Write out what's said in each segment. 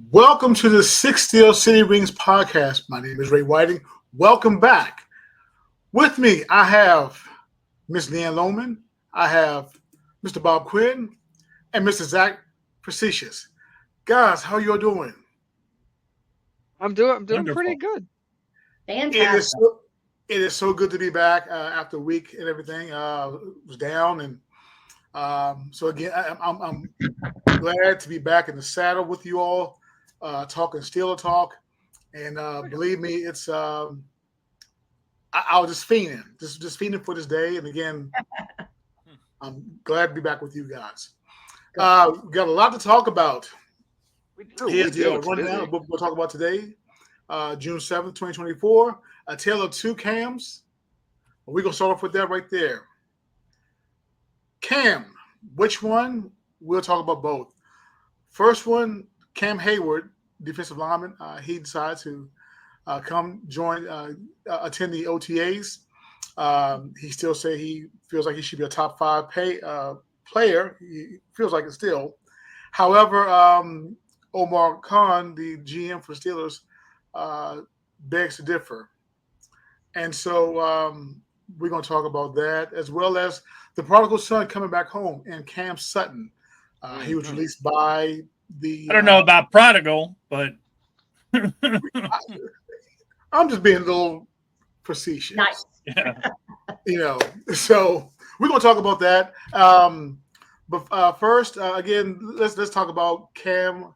Welcome to the Six Steel City Rings podcast. My name is Ray Whiting. Welcome back. With me, I have Miss LeeAnn Lohman, I have Mr. Bob Quinn, and Mr. Zach Facetious. Guys, how you all doing? I'm doing Wonderful. pretty good. Fantastic. It is so good to be back after a week and everything. Was down, and so again, I'm glad to be back in the saddle with you all, talking Steeler talk. And believe me, it's I was just fiending, just fiending for this day. And again, I'm glad to be back with you guys. We got a lot to talk about. Here's the rundown of what we'll talk about today. June 7th, 2024. A tale of two Cams. We're going to start off with that right there. Cam, which one? We'll talk about both. First one, Cam Hayward, defensive lineman. He decided to come join, attend the OTAs. He still say he feels like he should be a top 5 player. He feels like it still. However, Omar Khan, the GM for Steelers, begs to differ. And so we're going to talk about that, as well as the prodigal son coming back home and Cam Sutton. He was released by the... I don't know about prodigal, but... I'm just being a little facetious. Nice. Yeah. So we're going to talk about that. But first, again, let's talk about Cam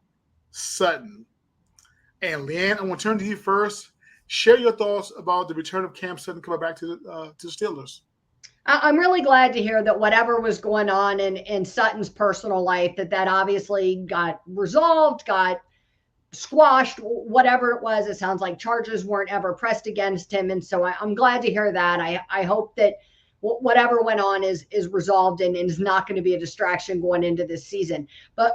Sutton. And LeeAnn, I'm going to turn to you first. Share your thoughts about the return of Cam Sutton coming back to the Steelers. I'm really glad to hear that whatever was going on in Sutton's personal life, that obviously got resolved, got squashed, whatever it was. It sounds like charges weren't ever pressed against him. And so I'm glad to hear that. I hope that whatever went on is resolved and is not going to be a distraction going into this season. But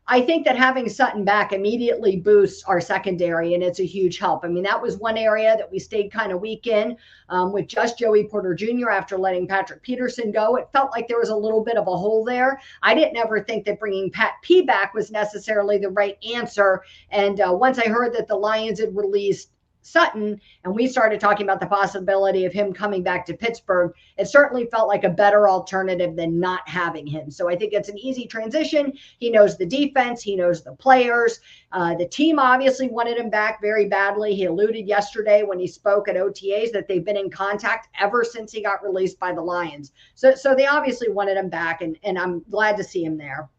I think that having Sutton back immediately boosts our secondary, and it's a huge help. I mean, that was one area that we stayed kind of weak in with just Joey Porter Jr. after letting Patrick Peterson go. It felt like there was a little bit of a hole there. I didn't ever think that bringing Pat P back was necessarily the right answer. And once I heard that the Lions had released Sutton and we started talking about the possibility of him coming back to Pittsburgh, it certainly felt like a better alternative than not having him. So I think it's an easy transition. He knows the defense. He knows the players. The team obviously wanted him back very badly. He alluded yesterday when he spoke at OTAs that they've been in contact ever since he got released by the Lions. So they obviously wanted him back, and I'm glad to see him there.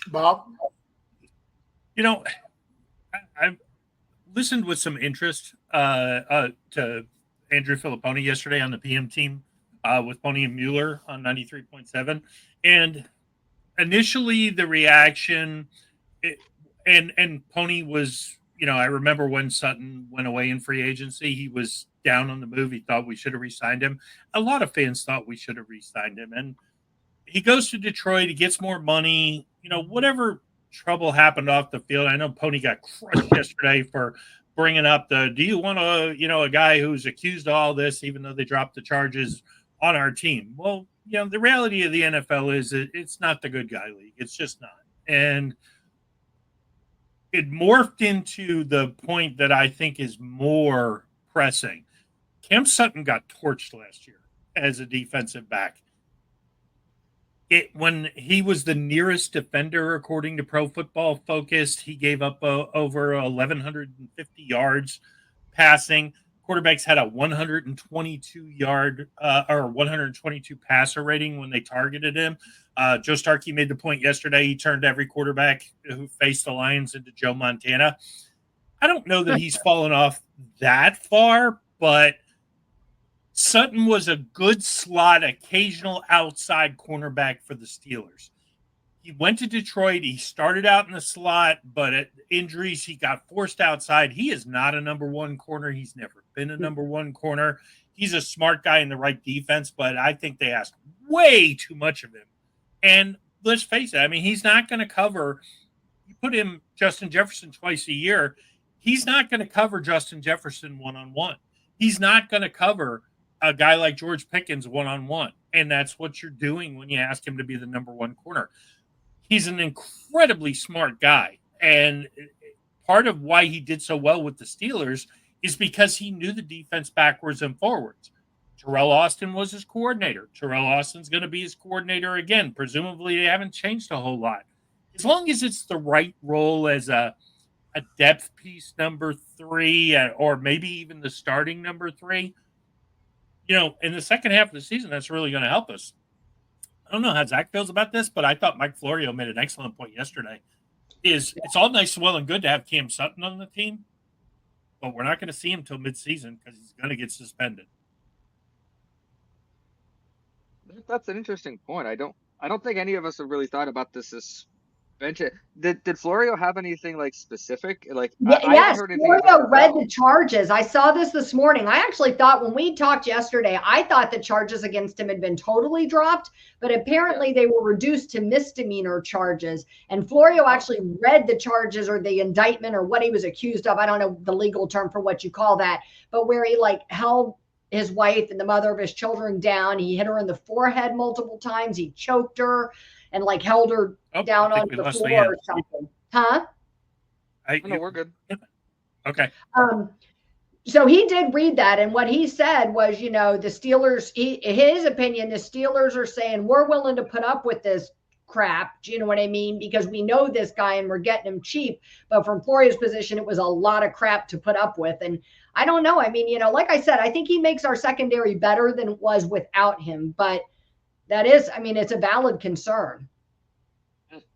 Bob? I've listened with some interest to Andrew Filipponi yesterday on the PM team with Pony and Mueller on 93.7. And initially the reaction, and Pony was, I remember when Sutton went away in free agency, he was down on the move. He thought we should have re-signed him. A lot of fans thought we should have re-signed him. And he goes to Detroit, he gets more money, whatever trouble happened off the field. I know Pony got crushed yesterday for bringing up do you want a guy who's accused of all this, even though they dropped the charges on our team? Well, the reality of the NFL is it's not the good guy league. It's just not. And it morphed into the point that I think is more pressing. Cam Sutton got torched last year as a defensive back. When he was the nearest defender, according to Pro Football Focus, he gave up over 1,150 yards passing. Quarterbacks had a 122 or 122 passer rating when they targeted him. Joe Starkey made the point yesterday. He turned every quarterback who faced the Lions into Joe Montana. I don't know that he's fallen off that far, but Sutton was a good slot, occasional outside cornerback for the Steelers. He went to Detroit. He started out in the slot, but at injuries, he got forced outside. He is not a number one corner. He's never been a number one corner. He's a smart guy in the right defense, but I think they asked way too much of him. And let's face it, I mean, he's not going to cover. You put him Justin Jefferson twice a year. He's not going to cover Justin Jefferson one-on-one. He's not going to cover a guy like George Pickens one-on-one. And that's what you're doing when you ask him to be the number one corner. he's an incredibly smart guy. And part of why he did so well with the Steelers is because he knew the defense backwards and forwards. Terrell Austin was his coordinator. Terrell Austin's going to be his coordinator again. Presumably, they haven't changed a whole lot. As long as it's the right role as a depth piece number 3, or maybe even the starting number 3, in the second half of the season, that's really going to help us. I don't know how Zach feels about this, but I thought Mike Florio made an excellent point yesterday. It's all nice, well, and good to have Cam Sutton on the team, but we're not going to see him until midseason because he's going to get suspended. That's an interesting point. I don't think any of us have really thought about this suspension. Did Florio have anything like specific? Like I yes, haven't heard anything Florio about read the charges. I saw this morning. I actually thought when we talked yesterday, I thought the charges against him had been totally dropped, but apparently they were reduced to misdemeanor charges. And Florio actually read the charges or the indictment or what he was accused of. I don't know the legal term for what you call that, but where he held his wife and the mother of his children down. He hit her in the forehead multiple times. He choked her and held her down on the floor or something. Huh? No, we're good. Okay. So he did read that. And what he said was, the Steelers, his opinion, the Steelers are saying, we're willing to put up with this crap. Do you know what I mean? Because we know this guy and we're getting him cheap. But from Florio's position, it was a lot of crap to put up with. And I don't know. I mean, like I said, I think he makes our secondary better than it was without him. But it's a valid concern.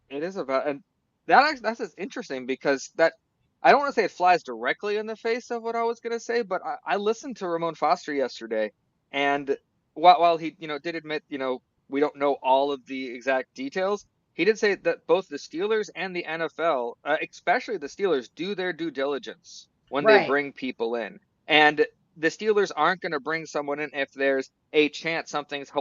It is and that's just interesting because that I don't want to say it flies directly in the face of what I was going to say, but I listened to Ramon Foster yesterday, and while he did admit we don't know all of the exact details, he did say that both the Steelers and the NFL, especially the Steelers, do their due diligence when they bring people in. And the Steelers aren't going to bring someone in if there's a chance something's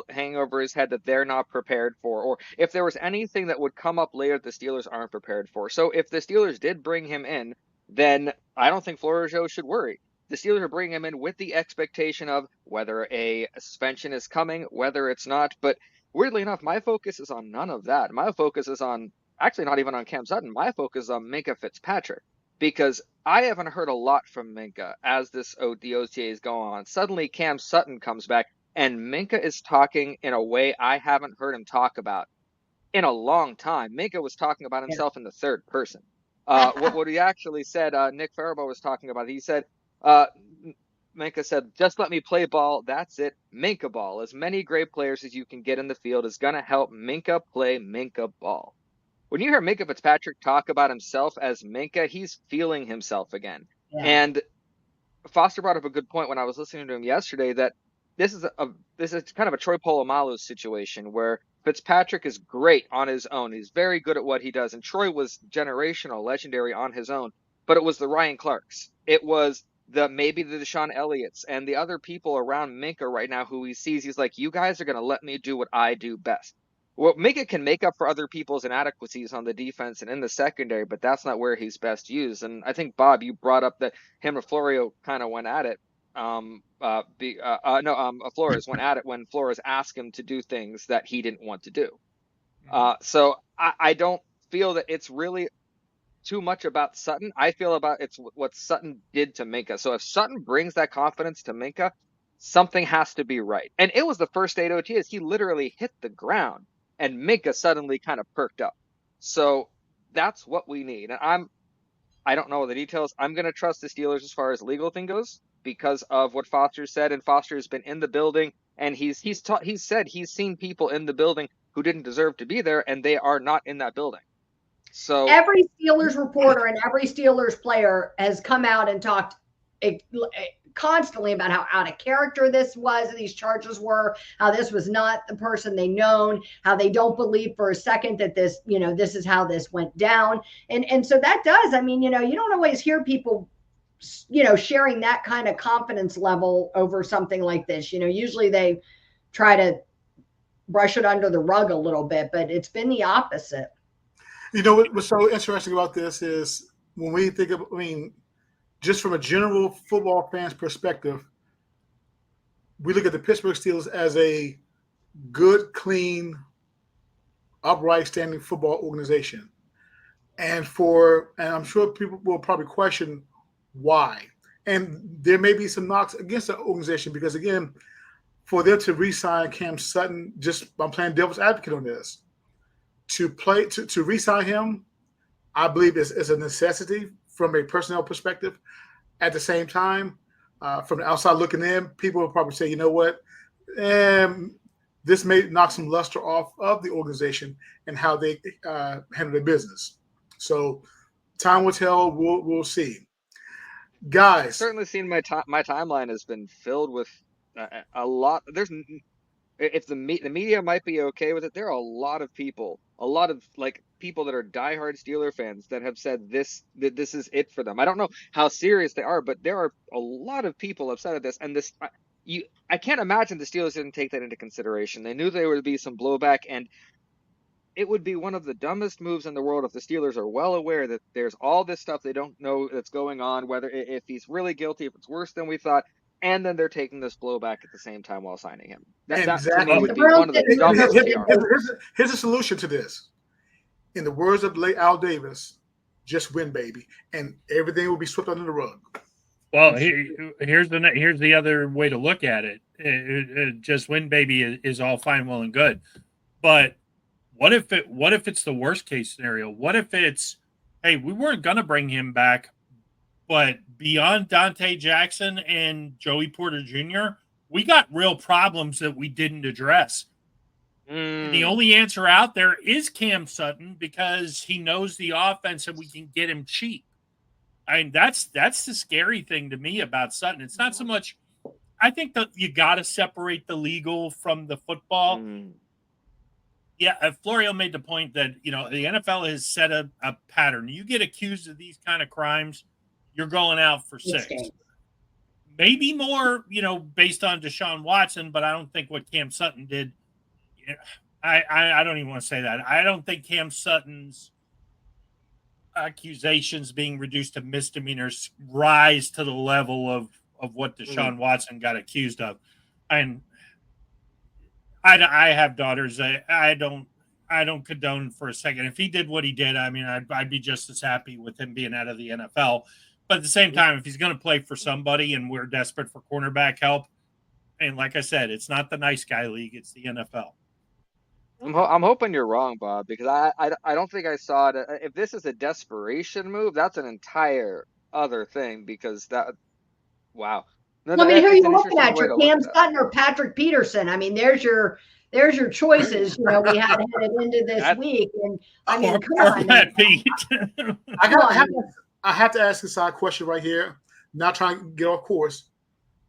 hanging over his head that they're not prepared for, or if there was anything that would come up later the Steelers aren't prepared for. So if the Steelers did bring him in, then I don't think Florio should worry. The Steelers are bringing him in with the expectation of whether a suspension is coming, whether it's not. But weirdly enough, my focus is on none of that. My focus is on, actually not even on Cam Sutton. My focus is on Minkah Fitzpatrick, because I haven't heard a lot from Minkah as the OTAs go on. Suddenly Cam Sutton comes back and Minkah is talking in a way I haven't heard him talk about in a long time. Minkah was talking about himself in the third person. What he actually said, Nick Farabaugh was talking about, he said, Minkah said, just let me play ball. That's it. Minkah ball. As many great players as you can get in the field is going to help Minkah play Minkah ball. When you hear Minkah Fitzpatrick talk about himself as Minkah, he's feeling himself again. Yeah. And Foster brought up a good point when I was listening to him yesterday, that this is kind of a Troy Polamalu situation where Fitzpatrick is great on his own. He's very good at what he does. And Troy was generational, legendary on his own. But it was the Ryan Clarks. It was maybe the Deshaun Elliott's and the other people around Minkah right now who he sees. He's like, you guys are going to let me do what I do best. Well, Minkah can make up for other people's inadequacies on the defense and in the secondary, but that's not where he's best used. And I think, Bob, you brought up that him and Florio kind of went at it. Flores went at it when Flores asked him to do things that he didn't want to do. So I don't feel that it's really too much about Sutton. I feel about it's what Sutton did to Minkah. So if Sutton brings that confidence to Minkah, something has to be right. And it was the first 8 OTAs. He literally hit the ground. And Minkah suddenly kind of perked up. So that's what we need. And I don't know the details. I'm going to trust the Steelers as far as legal thing goes because of what Foster said. And Foster's been in the building, and he's said he's seen people in the building who didn't deserve to be there, and they are not in that building. So every Steelers reporter and every Steelers player has come out and talked constantly about how out of character these charges were, how this was not the person they known, how they don't believe for a second that this is how this went down. And so that does, you don't always hear people, sharing that kind of confidence level over something like this. Usually they try to brush it under the rug a little bit, but it's been the opposite. What's so interesting about this is when we think of, just from a general football fan's perspective, we look at the Pittsburgh Steelers as a good, clean upright, standing football organization. And I'm sure people will probably question why. And there may be some knocks against the organization because, again, for them to re-sign Cam Sutton, I'm playing devil's advocate on this. To re-sign him, I believe is a necessity from a personnel perspective. At the same time, from the outside looking in, people will probably say, you know what, this may knock some luster off of the organization and how they handle their business. So time will tell. We'll see. Guys, I've certainly seen my timeline has been filled with a lot. If the media might be okay with it, there are a lot of people that are diehard Steeler fans that have said this is it for them. I don't know how serious they are, but there are a lot of people upset at this. And I can't imagine the Steelers didn't take that into consideration. They knew there would be some blowback, and it would be one of the dumbest moves in the world if the Steelers are well aware that there's all this stuff they don't know that's going on, whether if he's really guilty, if it's worse than we thought, and then they're taking this blowback at the same time while signing him. That to me would be one of the dumbest PR. Here's a solution to this. In the words of late Al Davis, just win, baby, and everything will be swept under the rug. Well, here's the other way to look at it. Just win, baby, is all fine, well, and good, but what if it's the worst case scenario? What if it's, hey, we weren't gonna bring him back, but beyond Dante Jackson and Joey Porter Jr., we got real problems that we didn't address. And the only answer out there is Cam Sutton because he knows the offense and we can get him cheap. I mean, that's the scary thing to me about Sutton. It's not so much. I think that you got to separate the legal from the football. Yeah, Florio made the point that, the NFL has set a pattern. You get accused of these kind of crimes, you're going out for 6. Maybe more, based on Deshaun Watson, but I don't think what Cam Sutton did. I don't even want to say that. I don't think Cam Sutton's accusations being reduced to misdemeanors rise to the level of what Deshaun Watson got accused of. And I have daughters. I don't condone for a second. If he did what he did, I mean, I'd be just as happy with him being out of the NFL. But at the same time, if he's going to play for somebody and we're desperate for cornerback help, and like I said, it's not the nice guy league, it's the NFL. I'm hoping you're wrong, Bob, because I don't think I saw it. If this is a desperation move, that's an entire other thing. Because wow. No, I mean, who are you looking at? Your Cam Sutton or Patrick Peterson? I mean, there's your choices. We had headed into this week, and I mean, come on, Pete. I have to ask a side question right here. Not trying to get off course.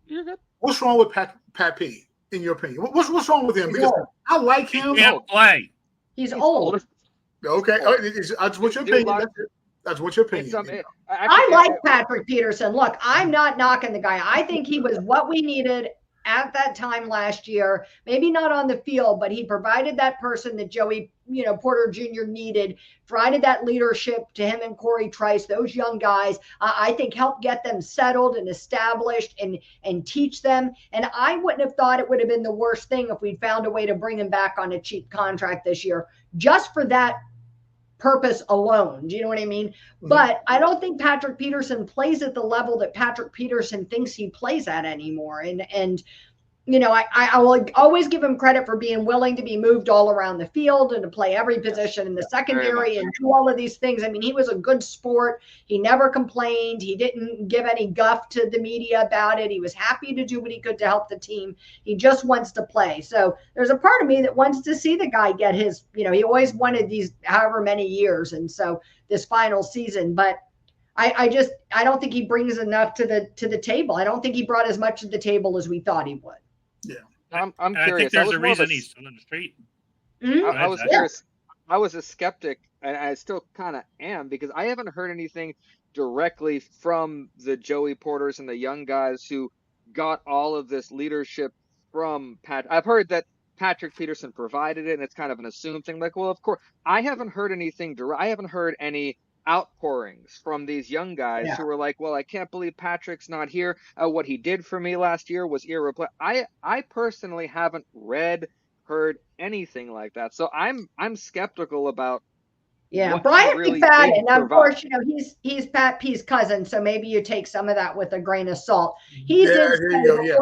You're good. What's wrong with Pat P? In your opinion, what's wrong with him? Because I like him. He can't play. He's old. Okay, that's what your opinion. That's what your opinion. I like Patrick Peterson. Look, I'm not knocking the guy. I think he was what we needed at that time last year. Maybe not on the field, but he provided that person that Joey, Porter Jr. needed, provided that leadership to him and Corey Trice, those young guys. I think helped get them settled and established and teach them. And I wouldn't have thought it would have been the worst thing if we'd found a way to bring him back on a cheap contract this year, just for that purpose alone. Do you know what I mean? Mm-hmm. But I don't think Patrick Peterson plays at the level that Patrick Peterson thinks he plays at anymore. And I will always give him credit for being willing to be moved all around the field and to play every position in the secondary and do all of these things. I mean, he was a good sport. He never complained. He didn't give any guff to the media about it. He was happy to do what he could to help the team. He just wants to play. So there's a part of me that wants to see the guy get his, he always wanted these however many years. And so this final season, but I don't think he brings enough to the table. I don't think he brought as much to the table as we thought he would. Yeah, I'm curious. I think there's a reason he's still in the street. I was curious. I was a skeptic, and I still kind of am, because I haven't heard anything directly from the Joey Porters and the young guys who got all of this leadership from Pat. I've heard that Patrick Peterson provided it, and it's kind of an assumed thing. Like, well, of course, I haven't heard anything direct. I haven't heard any outpourings from these young guys who were like, well, I can't believe Patrick's not here. What he did for me last year was irreplaceable. I personally haven't read, heard anything like that. So I'm skeptical about Yeah, what he Brian really McFadden, did of provide. course, he's Pat P's cousin, so maybe you take some of that with a grain of salt. He Yeah, did there say you go. Yeah.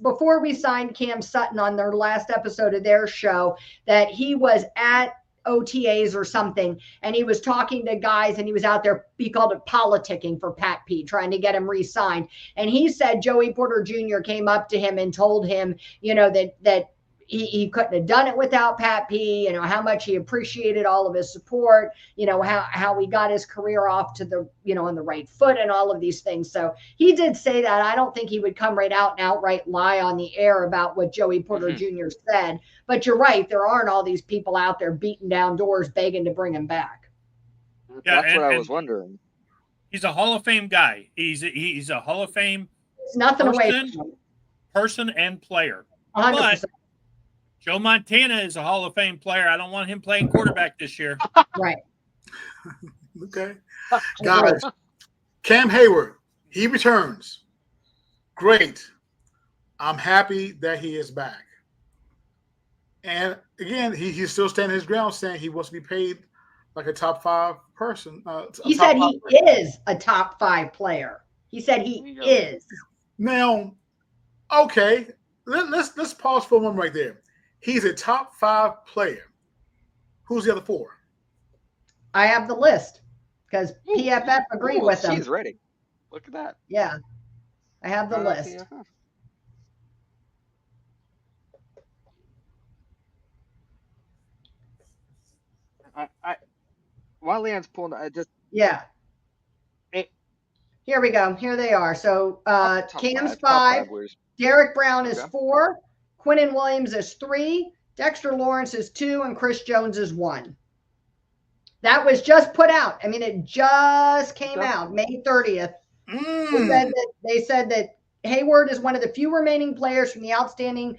before we signed Cam Sutton on their last episode of their show that he was at OTAs or something, and he was talking to guys, and he was out there. He called it politicking for Pat P, trying to get him re-signed. And he said Joey Porter Jr. came up to him and told him, that he couldn't have done it without Pat P, how much he appreciated all of his support, how he got his career off to the, on the right foot and all of these things. So he did say that. I don't think he would come right out and outright lie on the air about what Joey Porter Jr. said. But you're right. There aren't all these people out there beating down doors, begging to bring him back. Yeah, that's what I was wondering. He's a Hall of Fame guy. He's a Hall of Fame It's nothing away from him. Person and player. 100%. But Joe Montana is a Hall of Fame player. I don't want him playing quarterback this year. Right. Okay. Guys, Cam Hayward, he returns. Great. I'm happy that he is back. And again, he's still standing his ground, saying he wants to be paid like a top 5 person. He said he is a top 5 player. He said he is. Now, okay, let's pause for a moment right there. He's a top 5 player. Who's the other 4? I have the list because PFF agreed with him. She's ready. Look at that. Yeah, I have the list. While LeeAnn's pulling, Here we go. Here they are. So Cam's 5, 5 Derek Brown is 4, Quinnen Williams is 3, Dexter Lawrence is 2, and Chris Jones is 1. That was just put out. I mean, it just came out May 30th. They said that Hayward is one of the few remaining players from the outstanding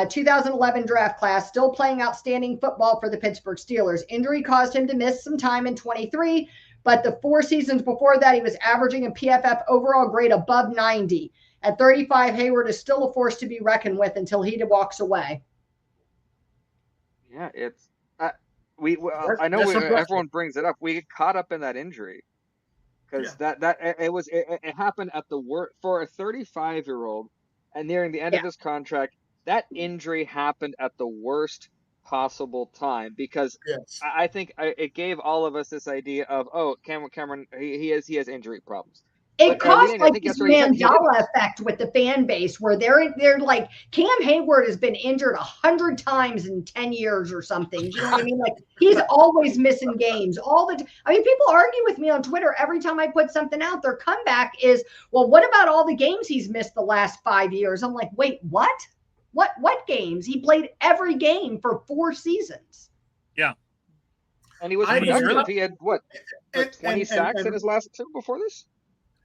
2011 draft class, still playing outstanding football for the Pittsburgh Steelers. Injury caused him to miss some time in 23, but the 4 seasons before that, he was averaging a PFF overall grade above 90. At 35, Hayward is still a force to be reckoned with until he walks away. Yeah, it's I know everyone brings it up. We get caught up in that injury because it happened at the worst for a 35-year-old, and nearing the end of his contract. That injury happened at the worst possible time because I think it gave all of us this idea of, Cameron he has injury problems. It caused like this Mandela effect with the fan base where they're like, Cam Hayward has been injured 100 times in 10 years or something. Do you know what I mean? Like he's always missing games all the time. I mean, people argue with me on Twitter every time I put something out. Their comeback is, well, what about all the games he's missed the last 5 years? I'm like, wait, what? What games? He played every game for 4 seasons. Yeah. And he was productive. He had 20 sacks in his last 2 before this?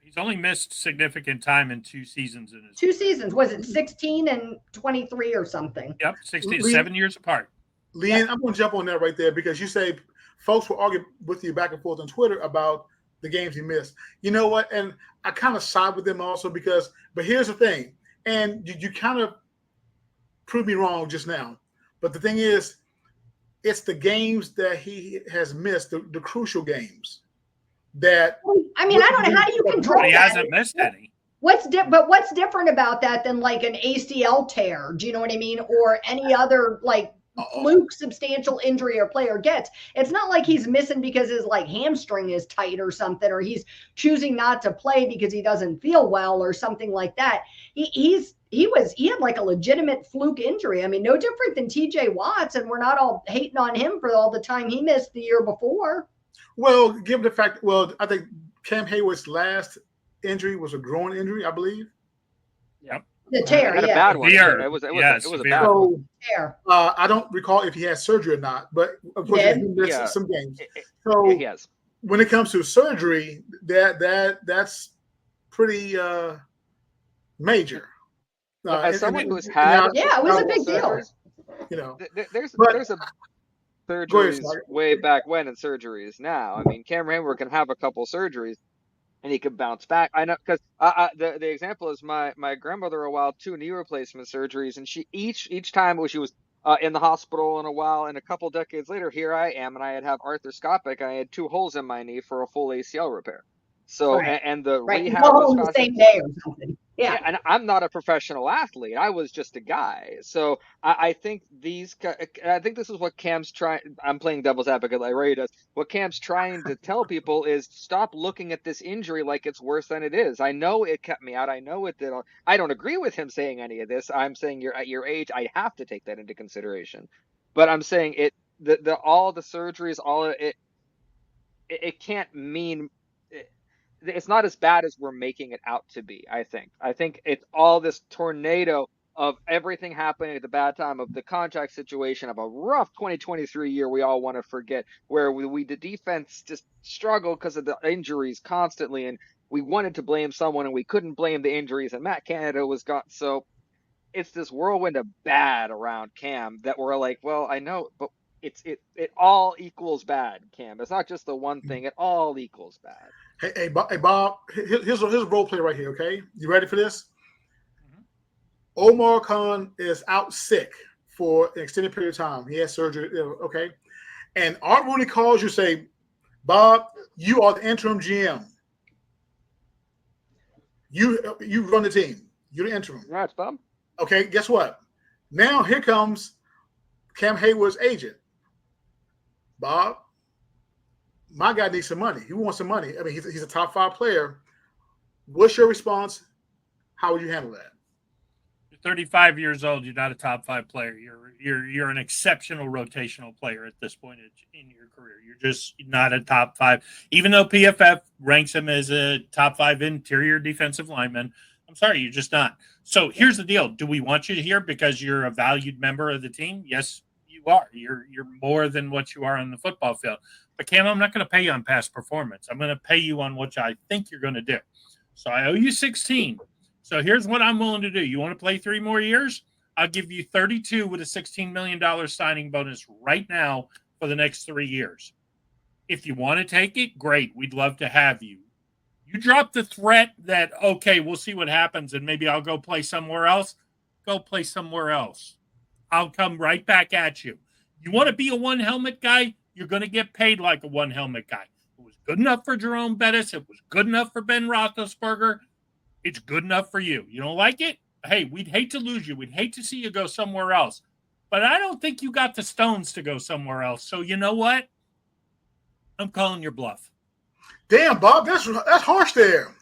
He's only missed significant time in 2 seasons. 2 seasons. Was it 16 and 23 or something? Yep, 16, 7 years apart. LeeAnn, I'm going to jump on that right there because you say folks will argue with you back and forth on Twitter about the games he missed. You know what? And I kind of side with them also but here's the thing. And you kind of proved me wrong just now. But the thing is, it's the games that he has missed, the crucial games. That I mean, I don't know, how do you control he that? hasn't missed any. What's different about that than like an ACL tear? Do you know what I mean? Or any other like fluke substantial injury a player gets. It's not like he's missing because his like hamstring is tight or something, or he's choosing not to play because he doesn't feel well or something like that. He had like a legitimate fluke injury. I mean, no different than TJ Watts, and we're not all hating on him for all the time he missed the year before. Well, given the fact, I think Cam Hayward's last injury was a groin injury, I believe. Yep. The tear, a bad one. It was a bad one. Tear. I don't recall if he had surgery or not, but of course he missed some games. So he has. When it comes to surgery, that's pretty major. As someone who's had, it was a big deal. You know, there's a surgeries way back when and surgeries now. I mean, Cam Hayward can have a couple surgeries and he could bounce back. I know because the example is my grandmother a while 2 knee replacement surgeries, and she each time she was in the hospital in a while, and a couple decades later, here I am, and I have arthroscopic, and I had 2 holes in my knee for a full ACL repair. So, Right. and the Right. You rehab go was home the fast. same day or something. Yeah, Yeah. and I'm not a professional athlete. I was just a guy. So I think I think this is what Cam's trying. I'm playing devil's advocate like Ray does. What Cam's trying to tell people is stop looking at this injury like it's worse than it is. I know it kept me out. I know it did. I don't agree with him saying any of this. I'm saying you're at your age. I have to take that into consideration. But I'm saying it. The all the surgeries, all it can't mean. It's not as bad as we're making it out to be. I think it's all this tornado of everything happening at the bad time, of the contract situation, of a rough 2023 year we all want to forget, where the defense just struggled because of the injuries constantly, and we wanted to blame someone and we couldn't blame the injuries, and Matt Canada was gone. So it's this whirlwind of bad around Cam that we're like, well, I know, but it all equals bad, Cam. It's not just the one thing, it all equals bad. Hey, Bob, here's a role play right here, okay? You ready for this? Mhm. Omar Khan is out sick for an extended period of time. He has surgery, okay? And Art Rooney calls you, say, Bob, you are the interim GM. You run the team. You're the interim. Congrats, Bob. Okay, guess what? Now here comes Cam Hayward's agent. Bob, my guy needs some money. He wants some money. I mean, he's a top 5 player. What's your response? How would you handle that? You're 35 years old. You're not a top 5 player. You're an exceptional rotational player at this point in your career. You're just not a top 5. Even though PFF ranks him as a top 5 interior defensive lineman, I'm sorry, you're just not. So here's the deal. Do we want you here because you're a valued member of the team? Yes, you are. You're more than what you are on the football field. But Cam, I'm not going to pay you on past performance. I'm going to pay you on what I think you're going to do. So I owe you 16. So here's what I'm willing to do. You want to play 3 more years? I'll give you 32 with a $16 million signing bonus right now for the next 3 years. If you want to take it, great. We'd love to have you. You drop the threat that, okay, we'll see what happens and maybe I'll go play somewhere else. Go play somewhere else. I'll come right back at you. You want to be a 1 helmet guy? You're going to get paid like a 1 helmet guy. It was good enough for Jerome Bettis. It was good enough for Ben Roethlisberger. It's good enough for you. You don't like it? Hey, we'd hate to lose you. We'd hate to see you go somewhere else. But I don't think you got the stones to go somewhere else. So you know what? I'm calling your bluff. Damn, Bob, that's harsh there.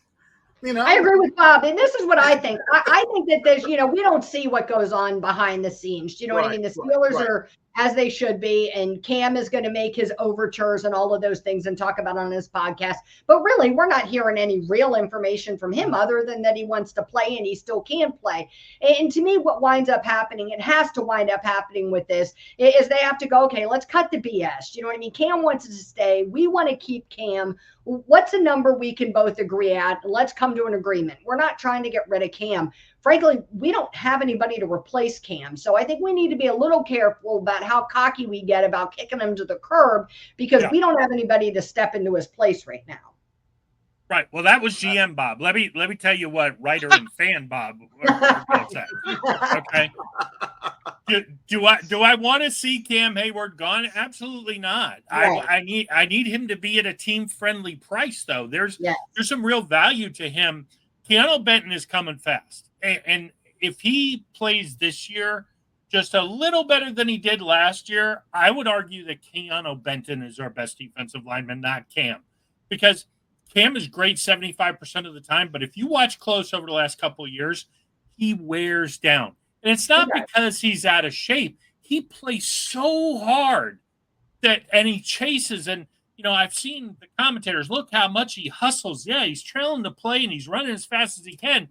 You know, I agree with Bob, and this is what I think. I think that there's, we don't see what goes on behind the scenes. Do you know what I mean? The Steelers are as they should be, and Cam is going to make his overtures and all of those things and talk about on his podcast. But really, we're not hearing any real information from him other than that he wants to play and he still can play. And to me, what winds up happening, it has to wind up happening with this, is they have to go, okay, let's cut the BS. You know what I mean? Cam wants to stay. We want to keep Cam. What's a number we can both agree at? Let's come to an agreement. We're not trying to get rid of Cam. Frankly, we don't have anybody to replace Cam. So I think we need to be a little careful about how cocky we get about kicking him to the curb because we don't have anybody to step into his place right now. Right. Well, that was GM Bob. Let me tell you what writer and fan Bob said. Okay. Do I want to see Cam Hayward gone? Absolutely not. Right. I need him to be at a team friendly price though. There's some real value to him. Keanu Benton is coming fast, and if he plays this year just a little better than he did last year, I would argue that Keanu Benton is our best defensive lineman, not Cam, because Cam is great 75% of the time, but if you watch close over the last couple of years, he wears down. And it's not because he's out of shape. He plays so hard and he chases. And, I've seen the commentators, look how much he hustles. Yeah, he's trailing the play and he's running as fast as he can,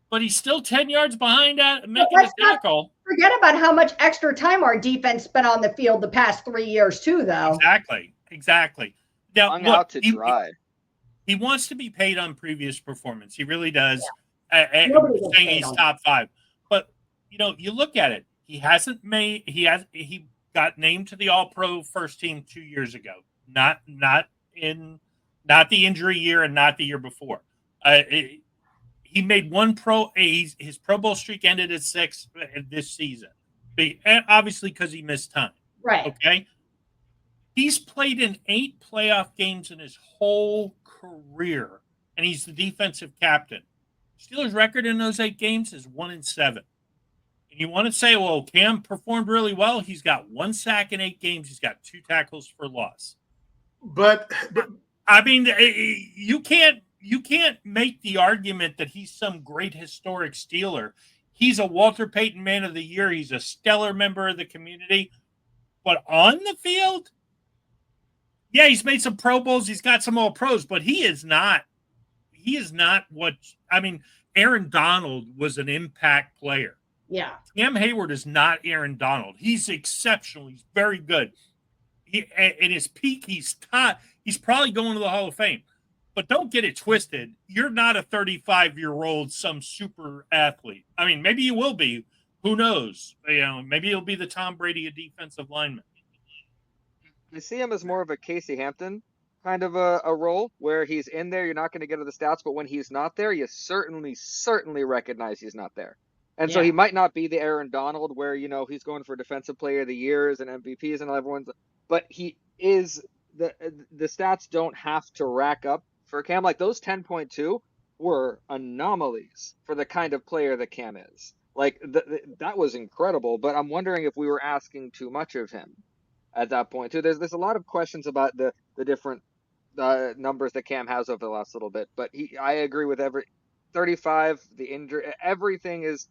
but he's still 10 yards behind making a tackle. Forget about how much extra time our defense spent on the field the past 3 years too, though. Exactly. Now, Hung out to dry. He wants to be paid on previous performance. He really does. Saying he's top 5. But, you look at it. He got named to the All-Pro first team 2 years ago. Not the injury year and not the year before. He made one his Pro Bowl streak ended at 6 this season. And obviously because he missed time. Right. Okay. He's played in 8 playoff games in his whole career, and he's the defensive captain. Steelers' record in those 8 games is 1-7. And you want to say, well, Cam performed really well. He's got 1 sack in 8 games. He's got 2 tackles for loss. But I mean, you can't make the argument that he's some great historic Steeler. He's a Walter Payton Man of the Year. He's a stellar member of the community. But on the field, yeah, he's made some Pro Bowls. He's got some All-Pros, but he is not what – I mean, Aaron Donald was an impact player. Yeah. Cam Hayward is not Aaron Donald. He's exceptional. He's very good. In his peak, he's probably going to the Hall of Fame. But don't get it twisted. You're not a 35-year-old, some super athlete. I mean, maybe you will be. Who knows? Maybe you'll be the Tom Brady of defensive lineman. I see him as more of a Casey Hampton kind of a role where he's in there. You're not going to get to the stats, but when he's not there, you certainly recognize he's not there. And so he might not be the Aaron Donald where, he's going for Defensive Player of the Years and MVPs and everyone's, but he is the stats don't have to rack up for Cam. Like those 10.2 were anomalies for the kind of player that Cam is. Like that was incredible, but I'm wondering if we were asking too much of him at that point too. There's a lot of questions about the different numbers that Cam has over the last little bit, but I agree with 35, the injury, everything is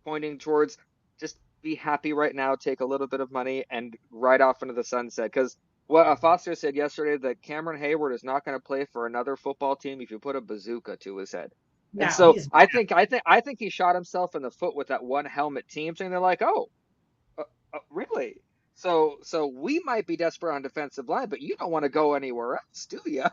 pointing towards just be happy right now, take a little bit of money and ride off into the sunset. Because what Foster said yesterday, that Cameron Hayward is not going to play for another football team if you put a bazooka to his head. No, and so I think he shot himself in the foot with that one helmet team saying they're like, really? So we might be desperate on defensive line, but you don't want to go anywhere else, do you?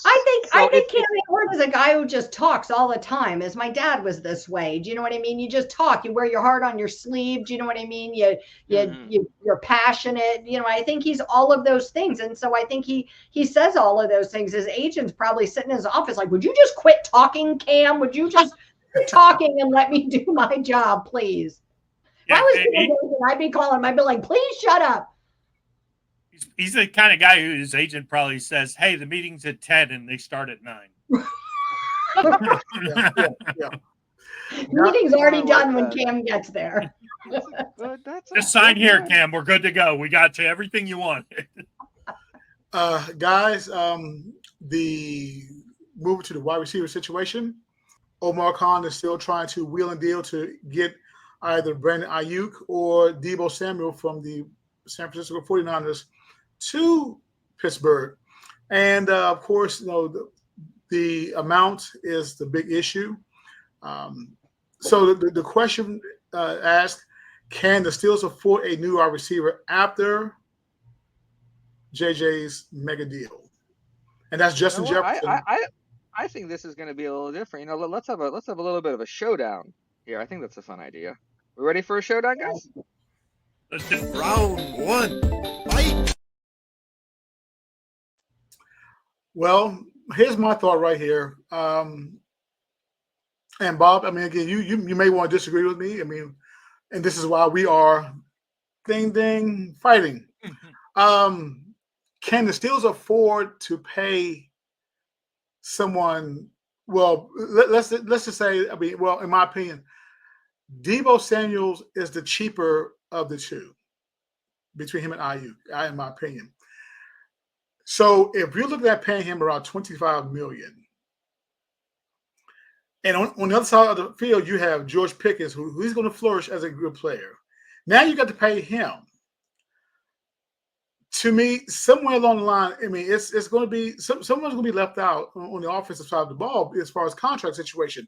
I think Cam Hayward is a guy who just talks all the time. As my dad was this way. Do you know what I mean? You just talk. You wear your heart on your sleeve. Do you know what I mean? You're passionate. I think he's all of those things. And so I think he says all of those things. His agent's probably sitting in his office like, would you just quit talking, Cam? Would you just quit talking and let me do my job, please? If I was the agent, I'd be calling him. I'd be like, please shut up. He's the kind of guy whose agent probably says, hey, the meeting's at 10 and they start at 9. Yeah. Meeting's already done when Cam gets there. Just sign here, Cam. We're good to go. We got you everything you want. Guys, the moving to the wide receiver situation, Omar Khan is still trying to wheel and deal to get either Brandon Ayuk or Deebo Samuel from the San Francisco 49ers to Pittsburgh. And of course, the amount is the big issue. So the question asked, can the Steelers afford a new wide receiver after JJ's mega deal? And that's Justin Jefferson. I think this is going to be a little different. Let's have a little bit of a showdown here. I think that's a fun idea. We ready for a showdown, guys? Round 1, fight! Well, here's my thought right here. And Bob, I mean, again, you may want to disagree with me. I mean, and this is why we are fighting. Can the Steelers afford to pay someone? Well, let's just say, I mean, well, in my opinion, Deebo Samuels is the cheaper of the two between him and Ayuk, in my opinion. So if you're looking at paying him around $25 million, and on the other side of the field, you have George Pickens, who's going to flourish as a good player. Now you got to pay him. To me, somewhere along the line, I mean, it's going to be someone's going to be left out on the offensive side of the ball as far as contract situation.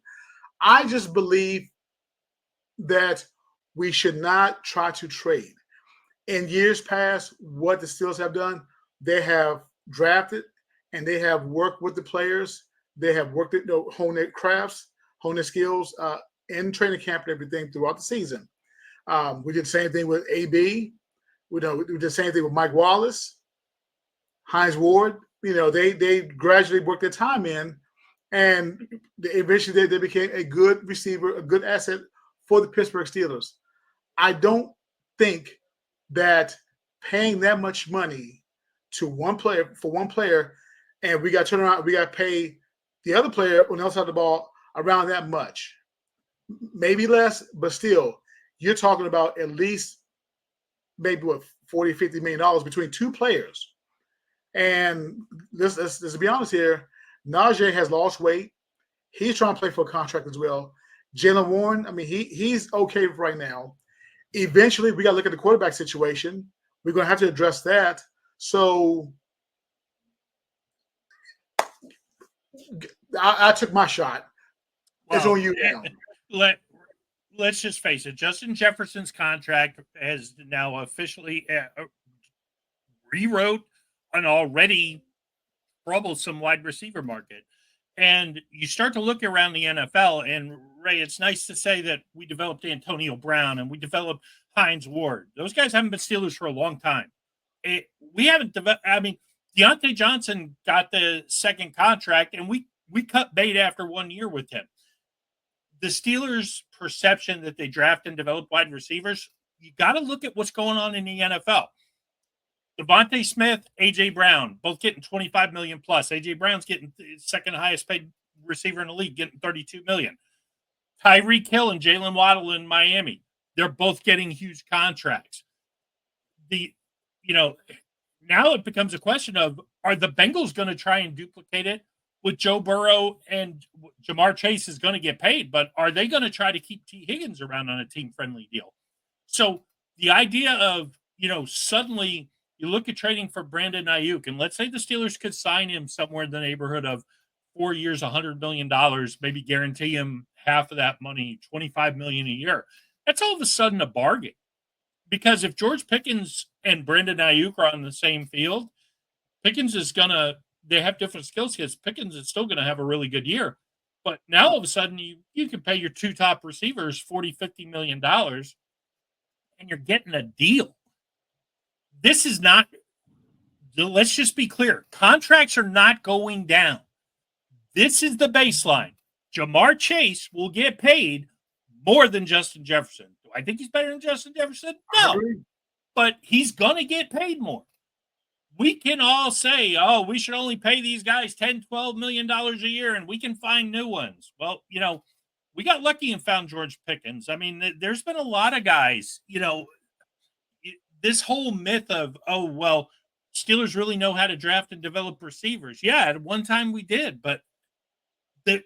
I just believe that we should not try to trade. In years past, what the Steelers have done, they have drafted and they have worked with the players. They have worked at hone their crafts, hone their skills in training camp and everything throughout the season. We did the same thing with AB. We did the same thing with Mike Wallace, Hines Ward. They gradually worked their time in, and eventually they became a good receiver, a good asset for the Pittsburgh Steelers. I don't think that paying that much money to one player, and we got to turn around, we got to pay the other player on the other side of the ball around that much. Maybe less, but still, you're talking about at least maybe what, $40, $50 million between two players. And let's be honest here, Najee has lost weight. He's trying to play for a contract as well. Jaylen Warren, I mean, he's okay right now. Eventually, we got to look at the quarterback situation. We're going to have to address that. So I took my shot. Well, it's on you now. Let's just face it. Justin Jefferson's contract has now officially rewrote an already troublesome wide receiver market. And you start to look around the NFL, and Ray, it's nice to say that we developed Antonio Brown and we developed Hines Ward. Those guys haven't been Steelers for a long time. We haven't developed. I mean, Deontay Johnson got the second contract, and we cut bait after 1 year with him. The Steelers' perception that they draft and develop wide receivers, you got to look at what's going on in the NFL. Devontae Smith, A.J. Brown, both getting $25 million plus. A.J. Brown's getting the second highest paid receiver in the league, getting $32 million. Tyreek Hill and Jalen Waddle in Miami, they're both getting huge contracts. Now it becomes a question of, are the Bengals going to try and duplicate it with Joe Burrow, and Jamar Chase is going to get paid, but are they going to try to keep T. Higgins around on a team-friendly deal? So the idea of, suddenly you look at trading for Brandon Ayuk, and let's say the Steelers could sign him somewhere in the neighborhood of 4 years, $100 million, maybe guarantee him half of that money, $25 million a year. That's all of a sudden a bargain. Because if George Pickens and Brandon Ayuk are on the same field, Pickens is going to, they have different skill sets. Pickens is still going to have a really good year. But now all of a sudden you can pay your two top receivers $40, $50 million, and you're getting a deal. This is not, let's just be clear. Contracts are not going down. This is the baseline. Jamar Chase will get paid more than Justin Jefferson. Do I think he's better than Justin Jefferson? No. But he's going to get paid more. We can all say, oh, we should only pay these guys $10, $12 million a year, and we can find new ones. Well, we got lucky and found George Pickens. I mean, there's been a lot of guys, this whole myth of, oh, well, Steelers really know how to draft and develop receivers. Yeah, at one time we did, but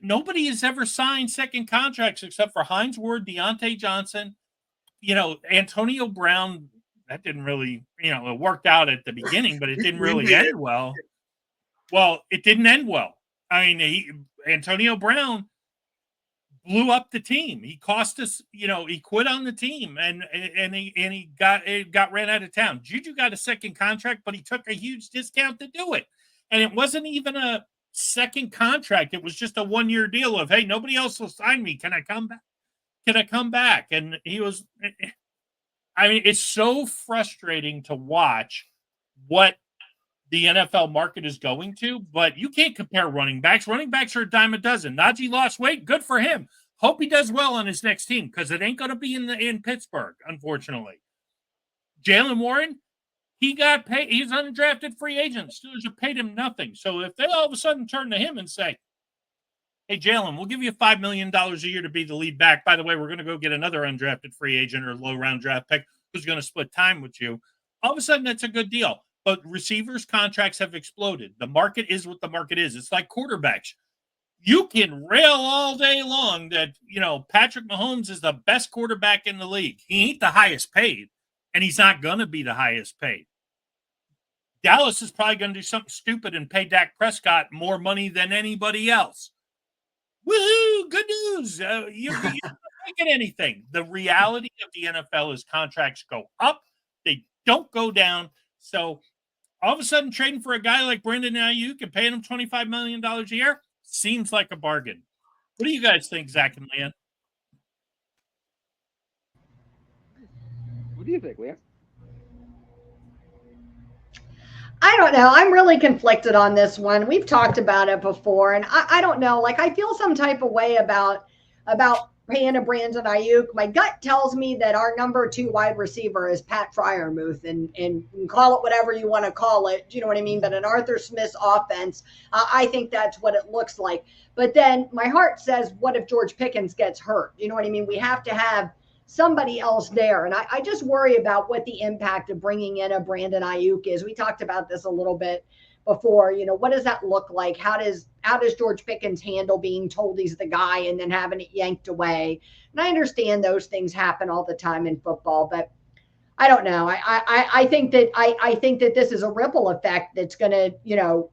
nobody has ever signed second contracts except for Hines Ward, Deontay Johnson, Antonio Brown. That didn't really, it worked out at the beginning, but it didn't really end well. Well, it didn't end well. I mean, Antonio Brown blew up the team. He cost us, he quit on the team and he got ran out of town. Juju got a second contract, but he took a huge discount to do it. And it wasn't even a second contract. It was just a 1 year deal of, hey, nobody else will sign me. Can I come back? Can I come back? And he was, I mean, it's so frustrating to watch what the NFL market is going to, but you can't compare running backs. Running backs are a dime a dozen. Najee lost weight. Good for him. Hope he does well on his next team because it ain't going to be in Pittsburgh, unfortunately. Jaylen Warren, he got paid. He's an undrafted free agent. Steelers have paid him nothing. So if they all of a sudden turn to him and say, hey, Jaylen, we'll give you $5 million a year to be the lead back. By the way, we're going to go get another undrafted free agent or low-round draft pick who's going to split time with you. All of a sudden, that's a good deal. But receivers' contracts have exploded. The market is what the market is. It's like quarterbacks. You can rail all day long that, Patrick Mahomes is the best quarterback in the league. He ain't the highest paid, and he's not going to be the highest paid. Dallas is probably going to do something stupid and pay Dak Prescott more money than anybody else. Woohoo! Good news. You don't get anything. The reality of the NFL is contracts go up. They don't go down. So all of a sudden trading for a guy like Brandon Ayuk and paying him $25 million a year seems like a bargain. What do you guys think, Zach and LeeAnn? What do you think, LeeAnn? I don't know. I'm really conflicted on this one. We've talked about it before, and I don't know. Like, I feel some type of way about paying a Brandon Ayuk. My gut tells me that our number 2 wide receiver is Pat Fryermuth, and call it whatever you want to call it. You know what I mean? But an Arthur Smith's offense, I think that's what it looks like. But then my heart says, what if George Pickens gets hurt? You know what I mean? We have to have somebody else there. And I just worry about what the impact of bringing in a Brandon Ayuk is. We talked about this a little bit before. What does that look like? How does George Pickens handle being told he's the guy and then having it yanked away? And I understand those things happen all the time in football, but I don't know. I think that this is a ripple effect that's going to,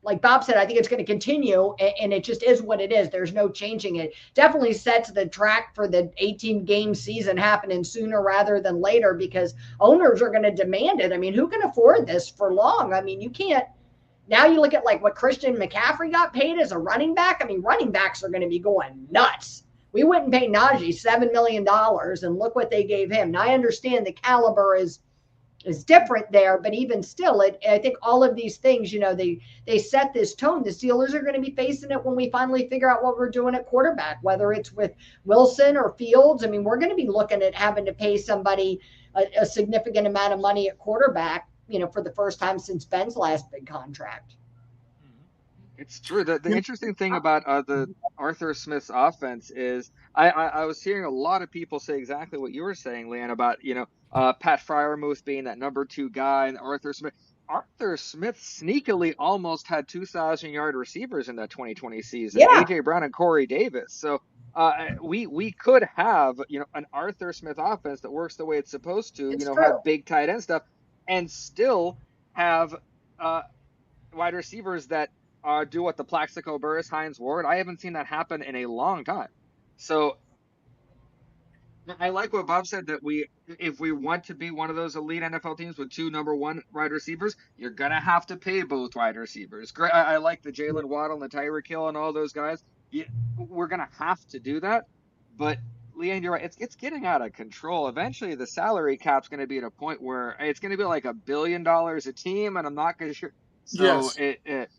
like Bob said, I think it's going to continue, and it just is what it is. There's no changing it. Definitely sets the track for the 18-game season happening sooner rather than later, because owners are going to demand it. I mean, who can afford this for long? I mean, you can't. Now you look at like what Christian McCaffrey got paid as a running back. I mean, running backs are going to be going nuts. We wouldn't pay Najee $7 million, and look what they gave him. Now I understand the caliber is different there, but even still, I think all of these things, they set this tone. The Steelers are going to be facing it when we finally figure out what we're doing at quarterback, whether it's with Wilson or Fields. I mean, we're going to be looking at having to pay somebody a significant amount of money at quarterback, for the first time since Ben's last big contract. It's true. The interesting thing about the Arthur Smith's offense is I was hearing a lot of people say exactly what you were saying, LeeAnn, about, Pat Fryermuth being that number 2 guy, and Arthur Smith. Arthur Smith sneakily almost had 2,000-yard receivers in that 2020 season. Yeah. A.J. Brown and Corey Davis. So we could have, an Arthur Smith offense that works the way it's supposed to, It's true. have big tight end stuff, and still have wide receivers that do what the Plaxico Burress Hines Ward. I haven't seen that happen in a long time. So I like what Bob said, that if we want to be one of those elite NFL teams with 2 number 1 wide receivers, you're gonna have to pay both wide receivers. Great. I like the Jalen Waddle and the Tyreek Hill and all those guys. We're gonna have to do that. But LeeAnn, you're right. It's getting out of control. Eventually, the salary cap's going to be at a point where it's going to be like $1 billion a team, and I'm not going to sure. So Yes.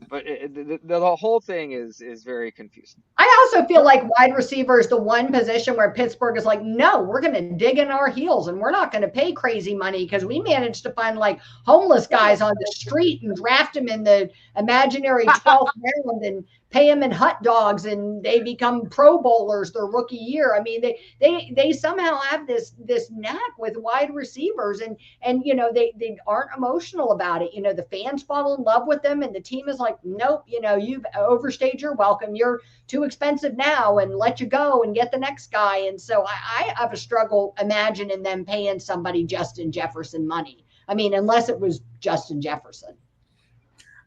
the whole thing is very confusing. I also feel like wide receiver is the one position where Pittsburgh is like, no, we're going to dig in our heels and we're not going to pay crazy money, because we managed to find like homeless guys on the street and draft them in the imaginary 12th round and pay them in hot dogs, and they become Pro Bowlers their rookie year. I mean, they somehow have this knack with wide receivers, and they aren't emotional about it. The fans fall in love with them, and the team is like, nope, you've overstayed your welcome. You're too expensive now, and let you go and get the next guy. And so I have a struggle imagining them paying somebody Justin Jefferson money. I mean, unless it was Justin Jefferson.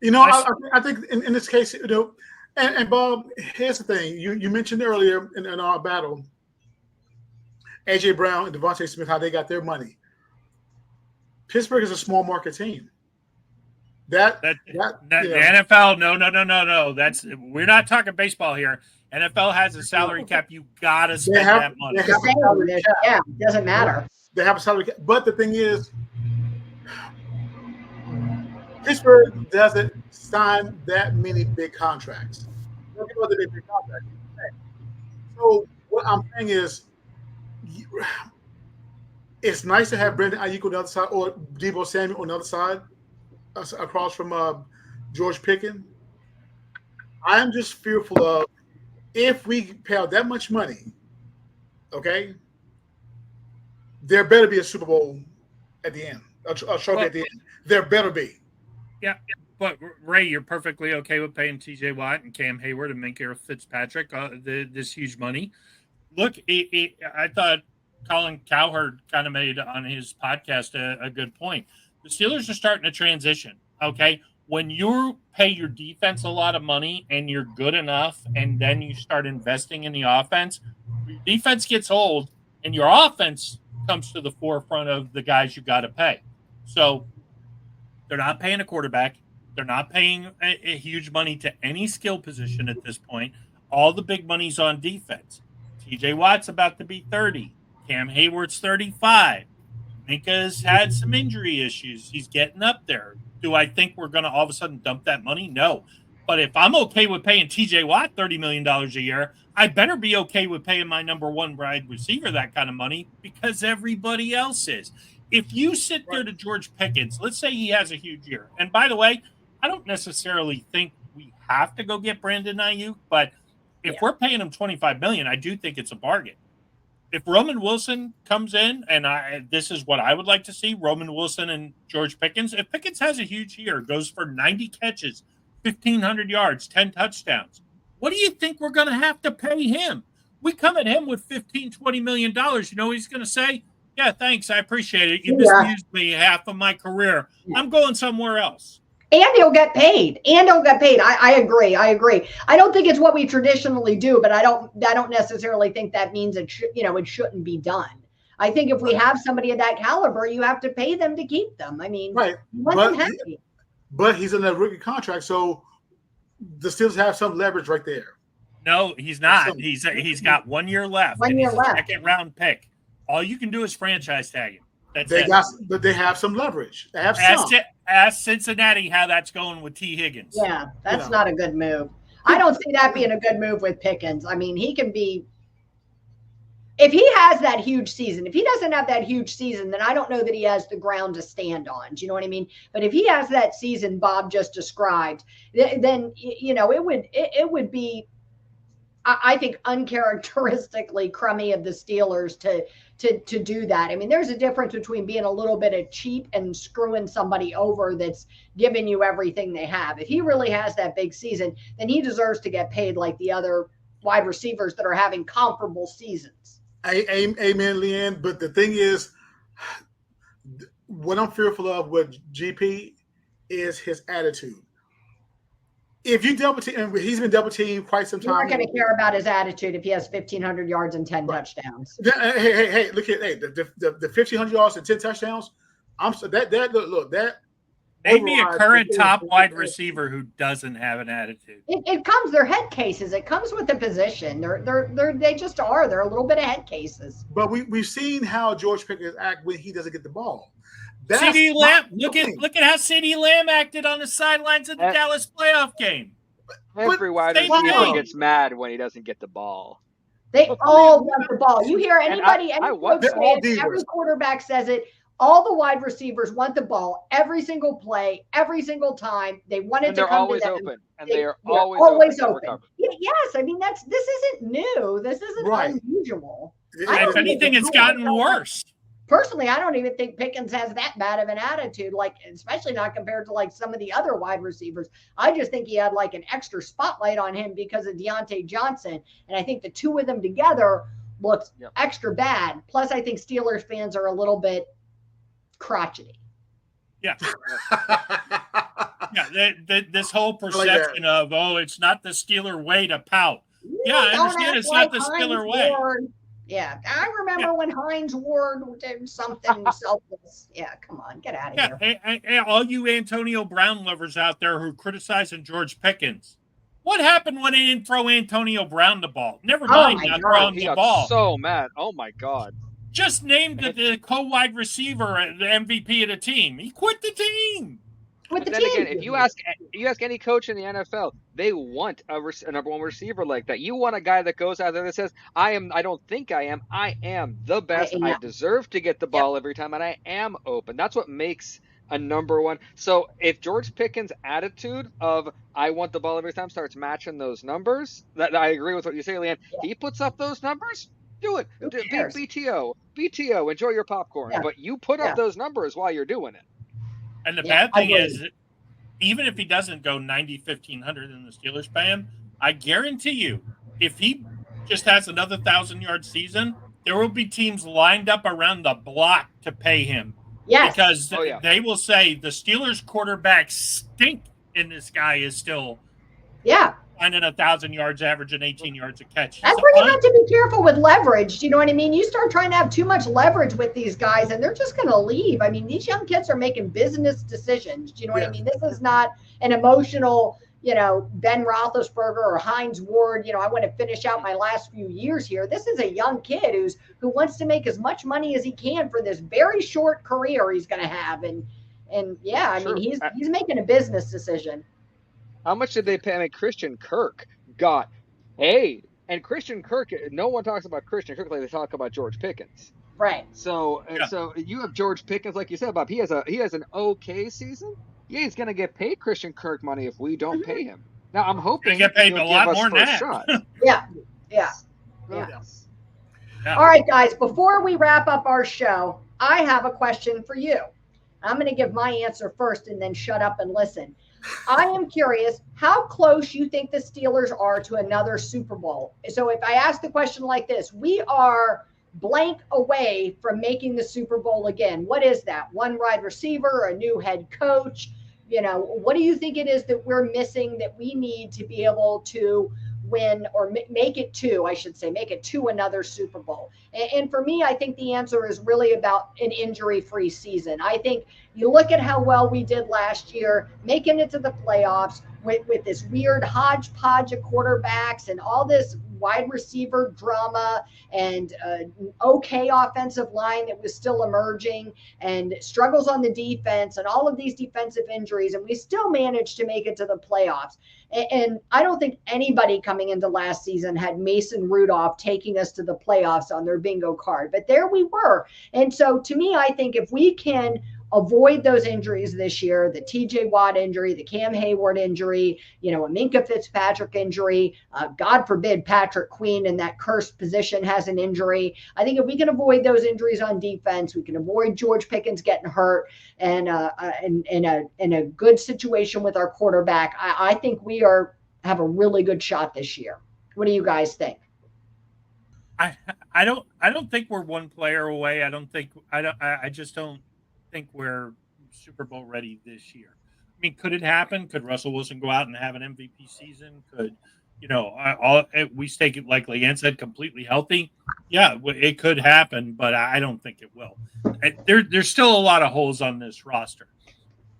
I think in this case, and Bob, here's the thing. You mentioned earlier in our battle, A.J. Brown and Devontae Smith, how they got their money. Pittsburgh is a small market team. The NFL, no. We're not talking baseball here. NFL has a salary cap. You gotta spend that money. Yeah, it doesn't matter. They have a salary cap, but the thing is, Pittsburgh doesn't sign that many big contracts. So what I'm saying is, it's nice to have Brandon Ayuk on the other side, or Deebo Samuel on the other side, across from George Pickens. I am just fearful of, if we pay out that much money, okay, there better be a Super Bowl at the end, a trophy at the end. There better be. Yeah, but Ray, you're perfectly okay with paying T.J. Watt and Cam Hayward and Minkah Fitzpatrick this huge money. Look, I thought Colin Cowherd kind of made on his podcast a good point. The Steelers are starting to transition, okay? When you pay your defense a lot of money and you're good enough, and then you start investing in the offense, your defense gets old and your offense comes to the forefront of the guys you got to pay. So they're not paying a quarterback. They're not paying a huge money to any skill position at this point. All the big money's on defense. T.J. Watt's about to be 30. Cam Hayward's 35. Minka's had some injury issues. He's getting up there. Do I think we're going to all of a sudden dump that money? No. But if I'm okay with paying TJ Watt $30 million a year, I better be okay with paying my number one wide receiver that kind of money because everybody else is. If you sit there to George Pickens, let's say he has a huge year. And by the way, I don't necessarily think we have to go get Brandon Ayuk, but if we're paying him $25 million, I do think it's a bargain. If Roman Wilson comes in, and this is what I would like to see, Roman Wilson and George Pickens, if Pickens has a huge year, goes for 90 catches, 1,500 yards, 10 touchdowns, what do you think we're going to have to pay him? We come at him with $15-20 million. You know what he's going to say? Yeah, thanks. I appreciate it. You misused me half of my career. I'm going somewhere else. And he'll get paid. I agree. I don't think it's what we traditionally do, but I don't necessarily think that means it shouldn't be done. I think if we have somebody of that caliber, you have to pay them to keep them. I mean, but he's in a rookie contract, so the Steelers have some leverage right there. No, he's not. He's got 1 year left. 1 year left. Second round pick. All you can do is franchise tag him. But they have some leverage. They have some. Ask Cincinnati how that's going with T. Higgins. Yeah, that's not a good move. I don't see that being a good move with Pickens. I mean, he can be – if he has that huge season, if he doesn't have that huge season, then I don't know that he has the ground to stand on. Do you know what I mean? But if he has that season Bob just described, then, it would be, I think, uncharacteristically crummy of the Steelers to do that. I mean, there's a difference between being a little bit of cheap and screwing somebody over that's giving you everything they have. If he really has that big season, then he deserves to get paid like the other wide receivers that are having comparable seasons. Amen, LeeAnn. But the thing is, what I'm fearful of with GP is his attitude. If you double team, he's been double teamed quite some time. You're not going to care about his attitude if he has 1,500 yards and 10 touchdowns. Hey! Look at the 1,500 yards and 10 touchdowns. That. Name me a current top wide receiver who doesn't have an attitude. It comes. They're head cases. It comes with the position. They just are. They're a little bit of head cases. But we've seen how George Pickens act when he doesn't get the ball. CeeDee Lamb, look at how CeeDee Lamb acted on the sidelines of the Dallas playoff game. Every wide receiver gets mad when he doesn't get the ball. They all want the ball. You hear anybody, every quarterback says it. All the wide receivers want the ball every single play, every single time. They want it to come to them. Open, and they are always open. Yes, I mean this isn't new. This isn't unusual. If anything, it's gotten worse. Personally, I don't even think Pickens has that bad of an attitude, especially not compared to some of the other wide receivers. I just think he had an extra spotlight on him because of Deontay Johnson. And I think the two of them together looked extra bad. Plus, I think Steelers fans are a little bit crotchety. Yeah. This whole perception of, it's not the Steeler way to pout. Yeah, I understand it's not the Steeler way. Yeah, I remember when Hines Ward did something selfless. Yeah, come on, get out of here. Hey, all you Antonio Brown lovers out there who criticizing George Pickens, what happened when they didn't throw Antonio Brown the ball? Never mind not throwing the ball. So mad. Oh my God. Just named the co-wide receiver the MVP of the team. He quit the team. Again, if you ask any coach in the NFL, they want a number one receiver like that. You want a guy that goes out there that says, I am the best. I deserve to get the ball every time, and I am open. That's what makes a number one. So if George Pickens' attitude of I want the ball every time starts matching those numbers, that I agree with what you say, LeeAnn. He puts up those numbers, do it. BTO, enjoy your popcorn. Yeah. But you put up those numbers while you're doing it. And the bad thing is, even if he doesn't go 90, 1,500 in the Steelers pay him, I guarantee you, if he just has another 1,000-yard season, there will be teams lined up around the block to pay him. Yes. Because they will say the Steelers quarterback stink, and this guy is still finding 1,000 yards, averaging 18 yards a catch. That's where you have to be careful with leverage. Do you know what I mean? You start trying to have too much leverage with these guys, and they're just going to leave. I mean, these young kids are making business decisions. Do you know what I mean? This is not an emotional, Ben Roethlisberger or Hines Ward. I want to finish out my last few years here. This is a young kid who wants to make as much money as he can for this very short career he's going to have. And I mean, he's making a business decision. How much did they pay? I mean, Christian Kirk got paid. And Christian Kirk, no one talks about Christian Kirk like they talk about George Pickens. Right. So, Yeah. so you have George Pickens, like you said, Bob. He has an okay season. Yeah, he's gonna get paid Christian Kirk money if we don't pay him. Now, I'm They hoping get paid he'll a give lot us more than first that. shot. Yeah. Yeah. Yeah. Goodness. Yeah. All right, guys, before we wrap up our show, I have a question for you. I'm going to give my answer first and then shut up and listen. I am curious how close you think the Steelers are to another Super Bowl. So if I ask the question like this, we are blank away from making the Super Bowl again. What is that? One wide receiver, a new head coach? What do you think it is that we're missing that we need to be able to win or make it to another Super Bowl? And for me, I think the answer is really about an injury-free season. I think you look at how well we did last year, making it to the playoffs with this weird hodgepodge of quarterbacks and all this wide receiver drama and okay offensive line that was still emerging and struggles on the defense and all of these defensive injuries. And we still managed to make it to the playoffs. And I don't think anybody coming into last season had Mason Rudolph taking us to the playoffs on their bingo card, but there we were. And so to me, I think if we can avoid those injuries this year, the TJ Watt injury, the Cam Hayward injury, a Minkah Fitzpatrick injury, God forbid Patrick Queen in that cursed position has an injury. I think if we can avoid those injuries on defense, we can avoid George Pickens getting hurt and in a good situation with our quarterback, I think we have a really good shot this year. What do you guys think? I don't think we're one player away. I just don't think we're Super Bowl ready this year. I mean, could it happen? Could Russell Wilson go out and have an MVP season? Could we stay, like LeeAnn said, completely healthy? Yeah, it could happen, but I don't think it will. There's still a lot of holes on this roster.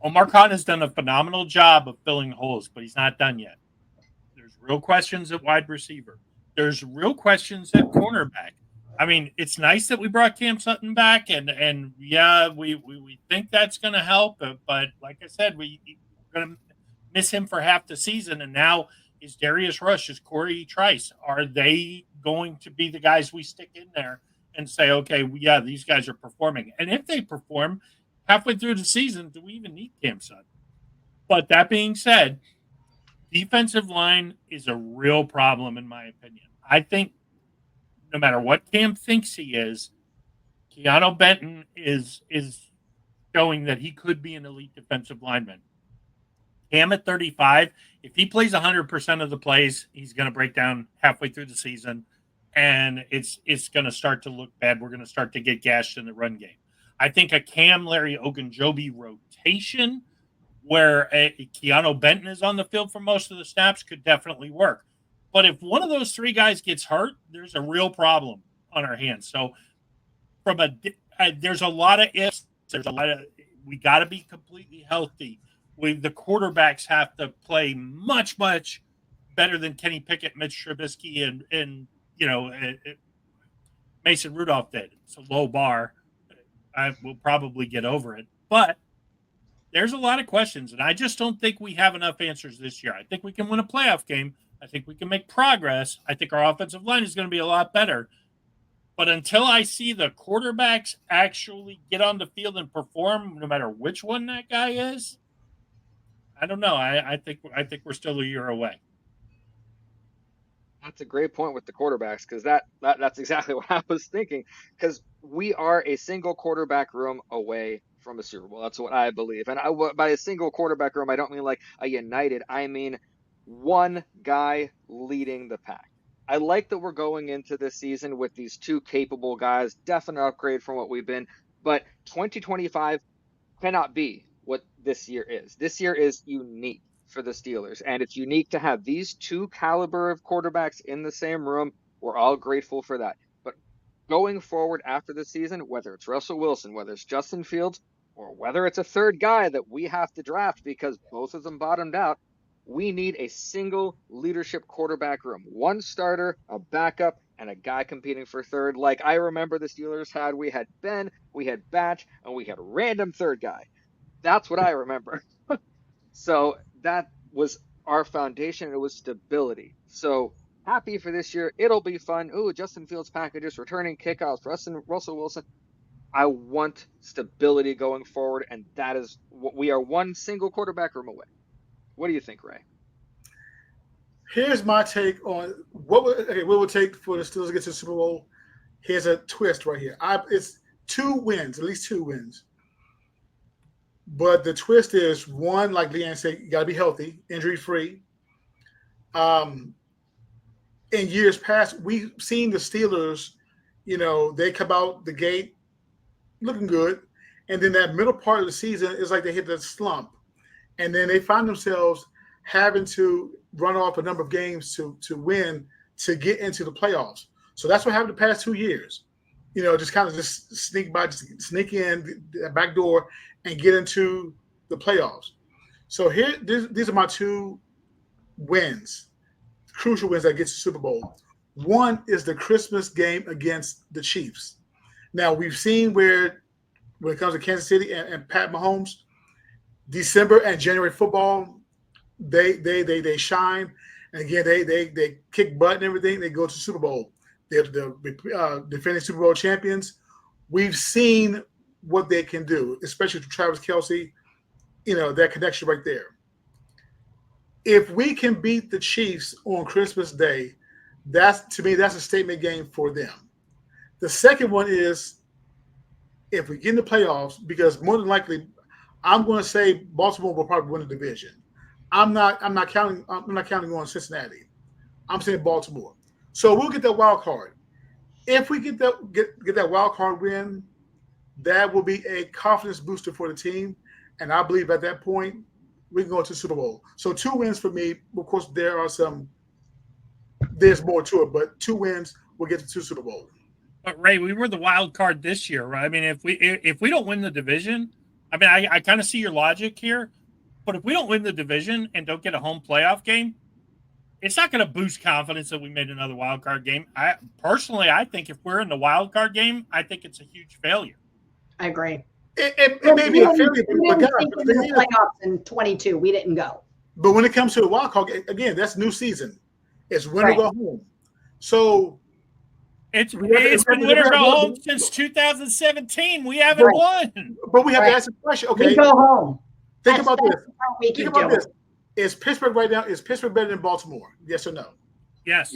Omar Khan has done a phenomenal job of filling holes, but he's not done yet. There's real questions at wide receiver. There's real questions at cornerback. I mean, it's nice that we brought Cam Sutton back, and yeah, we think that's going to help. But like I said, we're going to miss him for half the season. And now is Darius Rush, is Corey Trice, are they going to be the guys we stick in there and say, okay, yeah, these guys are performing? And if they perform halfway through the season, do we even need Cam Sutton? But that being said, defensive line is a real problem, in my opinion. I think no matter what Cam thinks he is, Keanu Benton is showing that he could be an elite defensive lineman. Cam at 35, if he plays 100% of the plays, he's going to break down halfway through the season, and it's going to start to look bad. We're going to start to get gashed in the run game. I think a Cam, Larry Ogunjobi rotation where Keanu Benton is on the field for most of the snaps could definitely work. But if one of those three guys gets hurt, there's a real problem on our hands. So there's a lot of ifs. We got to be completely healthy. The quarterbacks have to play much, much better than Kenny Pickett, Mitch Trubisky, and Mason Rudolph did. It's a low bar. I will probably get over it. But there's a lot of questions, and I just don't think we have enough answers this year. I think we can win a playoff game. I think we can make progress. I think our offensive line is going to be a lot better. But until I see the quarterbacks actually get on the field and perform, no matter which one that guy is, I don't know. I think we're still a year away. That's a great point with the quarterbacks, because that's exactly what I was thinking. Because we are a single quarterback room away from a Super Bowl. That's what I believe. And by a single quarterback room, I don't mean like a united. I mean one guy leading the pack. I like that we're going into this season with these two capable guys. Definite upgrade from what we've been. But 2025 cannot be what this year is. This year is unique for the Steelers, and it's unique to have these two caliber of quarterbacks in the same room. We're all grateful for that. But going forward after the season, whether it's Russell Wilson, whether it's Justin Fields, or whether it's a third guy that we have to draft because both of them bottomed out, we need a single leadership quarterback room. One starter, a backup, and a guy competing for third. Like I remember the Steelers had, we had Ben, we had Batch, and we had a random third guy. That's what I remember. So that was our foundation. It was stability. So happy for this year. It'll be fun. Ooh, Justin Fields packages, returning kickoffs, Russell Wilson. I want stability going forward, and that is what we are one single quarterback room away. What do you think, Ray? Here's my take on what will take for the Steelers to get to the Super Bowl. Here's a twist right here. It's 2 wins, at least 2 wins. But the twist is, one, like LeeAnn said, you got to be healthy, injury-free. In years past, we've seen the Steelers, they come out the gate looking good. And then that middle part of the season is like they hit the slump. And then they find themselves having to run off a number of games to win to get into the playoffs. So that's what happened the past 2 years. Just kind of just sneak in the back door and get into the playoffs. So these are my 2 wins, crucial wins that get to the Super Bowl. One is the Christmas game against the Chiefs. Now, we've seen where when it comes to Kansas City and Pat Mahomes, December and January football, they shine. And again, they kick butt and everything. They go to the Super Bowl. They're the defending Super Bowl champions. We've seen what they can do, especially with Travis Kelce, that connection right there. If we can beat the Chiefs on Christmas Day, that's a statement game for them. The second one is if we get in the playoffs, because more than likely, I'm going to say Baltimore will probably win the division. I'm not counting on Cincinnati. I'm saying Baltimore. So we'll get that wild card. If we get that wild card win, that will be a confidence booster for the team. And I believe at that point, we can go to the Super Bowl. So 2 wins for me. Of course, there's more to it, but 2 wins will get to the Super Bowl. But Ray, we were the wild card this year, right? I mean, if we don't win the division, I mean, I kind of see your logic here, but if we don't win the division and don't get a home playoff game, it's not going to boost confidence that we made another wild card game. I think if we're in the wild card game, I think it's a huge failure. I agree. It may be a failure, but guys, the playoffs in 22, we didn't go. But when it comes to the wild card, again, that's new season. It's win or go home. So it's been win or go home since 2017. We haven't won. But we have to ask the question. Okay, we go home. Think about this. Is Pittsburgh right now? Is Pittsburgh better than Baltimore? Yes or no? Yes.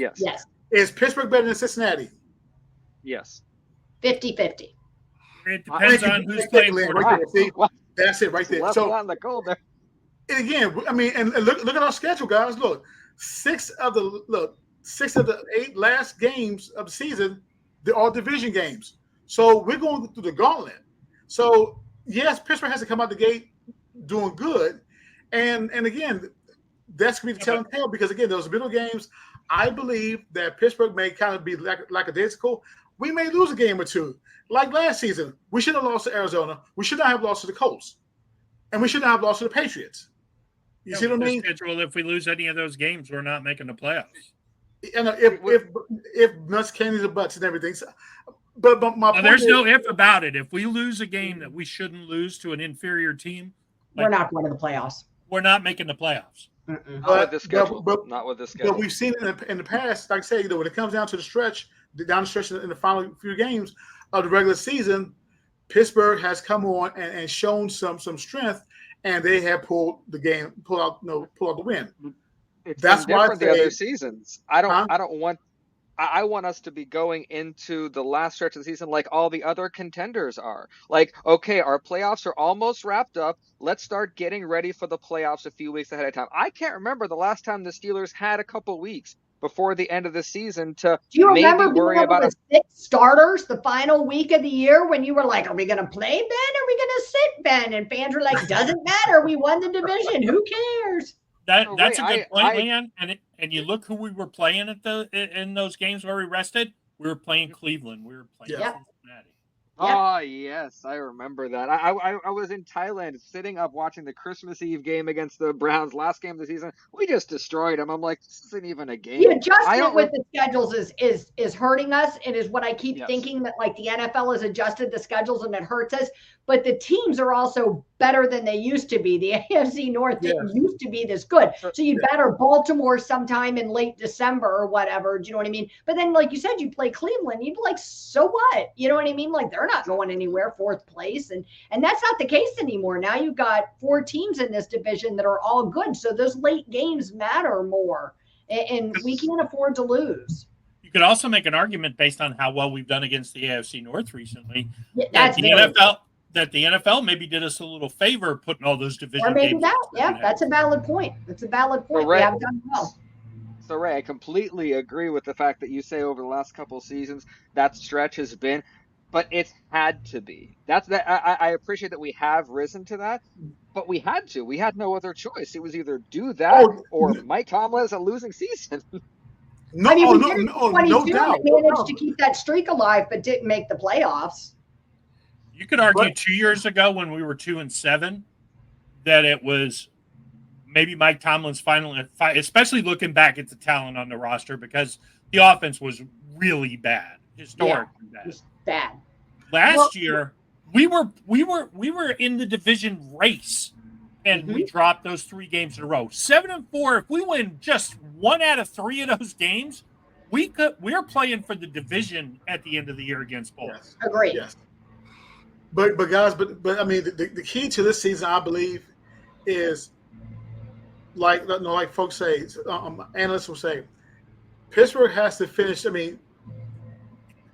Is Pittsburgh better than Cincinnati? Yes. 50-50. It depends on who's playing for it. That's it right there. So on the goal there. And again, I mean, and look at our schedule, guys. Look, 6 of the 8 last games of the season, they're all division games. So we're going through the gauntlet. So yes, Pittsburgh has to come out the gate doing good. And again, that's going to be the telling tale because, again, those middle games, I believe that Pittsburgh may kind of be lackadaisical. We may lose a game or 2. Like last season, we should have lost to Arizona. We should not have lost to the Colts. And we should not have lost to the Patriots. You see what I mean? Schedule, if we lose any of those games, we're not making the playoffs. And if nuts, candies, and butts and everything. So, but my point there's no if about it. If we lose a game that we shouldn't lose to an inferior team, we're not going to the playoffs. We're not making the playoffs. Not with the schedule. But we've seen it in the past. Like I say, when it comes down to the stretch, down the stretch in the final few games of the regular season, Pittsburgh has come on and shown some strength, and they have pulled out the win. That's why the other seasons. I want us to be going into the last stretch of the season like all the other contenders are. Like, okay, our playoffs are almost wrapped up. Let's start getting ready for the playoffs a few weeks ahead of time. I can't remember the last time the Steelers had a couple weeks before the end of the season to Do you maybe remember worry about the 6 starters the final week of the year when you were like, are we going to play Ben? Are we going to sit Ben? And fans were like, doesn't matter. We won the division. Who cares? That's a good point, LeeAnn. And you look who we were playing in those games where we rested. We were playing Cleveland. We were playing Cincinnati. Oh yes, I remember that. I was in Thailand, sitting up watching the Christmas Eve game against the Browns, last game of the season. We just destroyed them. I'm like, this isn't even a The game. I adjustment don't. with the schedules is hurting us. It is what I keep Yes. thinking, that like the NFL has adjusted the schedules and it hurts us. But the teams are also better than they used to be. The AFC North didn't used to be this good. So you batter Baltimore sometime in late December or whatever. Do you know what I mean? But then, like you said, you play Cleveland. You'd be like, so what? You know what I mean? Like they're not going anywhere, fourth place. And that's not the case anymore. Now you've got 4 teams in this division that are all good. So those late games matter more. And we can't afford to lose. You could also make an argument based on how well we've done against the AFC North recently. Yeah, That the NFL maybe did us a little favor putting all those division or maybe games. that. Yeah, that's a valid point. That's a valid point. We have done well. So Ray, I completely agree with the fact that you say over the last couple of seasons that stretch has been, but it's had to be. I appreciate that we have risen to that, but we had to. We had no other choice. It was either do that or Mike Tomlin has a losing season. No, I mean, we no, did it in no, 22 no doubt. and managed to keep that streak alive, but didn't make the playoffs. You could argue 2 years ago when we were 2-7 that it was maybe Mike Tomlin's final, especially looking back at the talent on the roster, because the offense was really bad, historically bad. It was bad. Last year, we were in the division race, and we dropped those 3 games in a row. 7-4. If we win just 1 out of 3 of those games, we're playing for the division at the end of the year against both. Yes. Agreed. Yes. But guys, but I mean, the key to this season, I believe, is like folks say, analysts will say, Pittsburgh has to finish. I mean,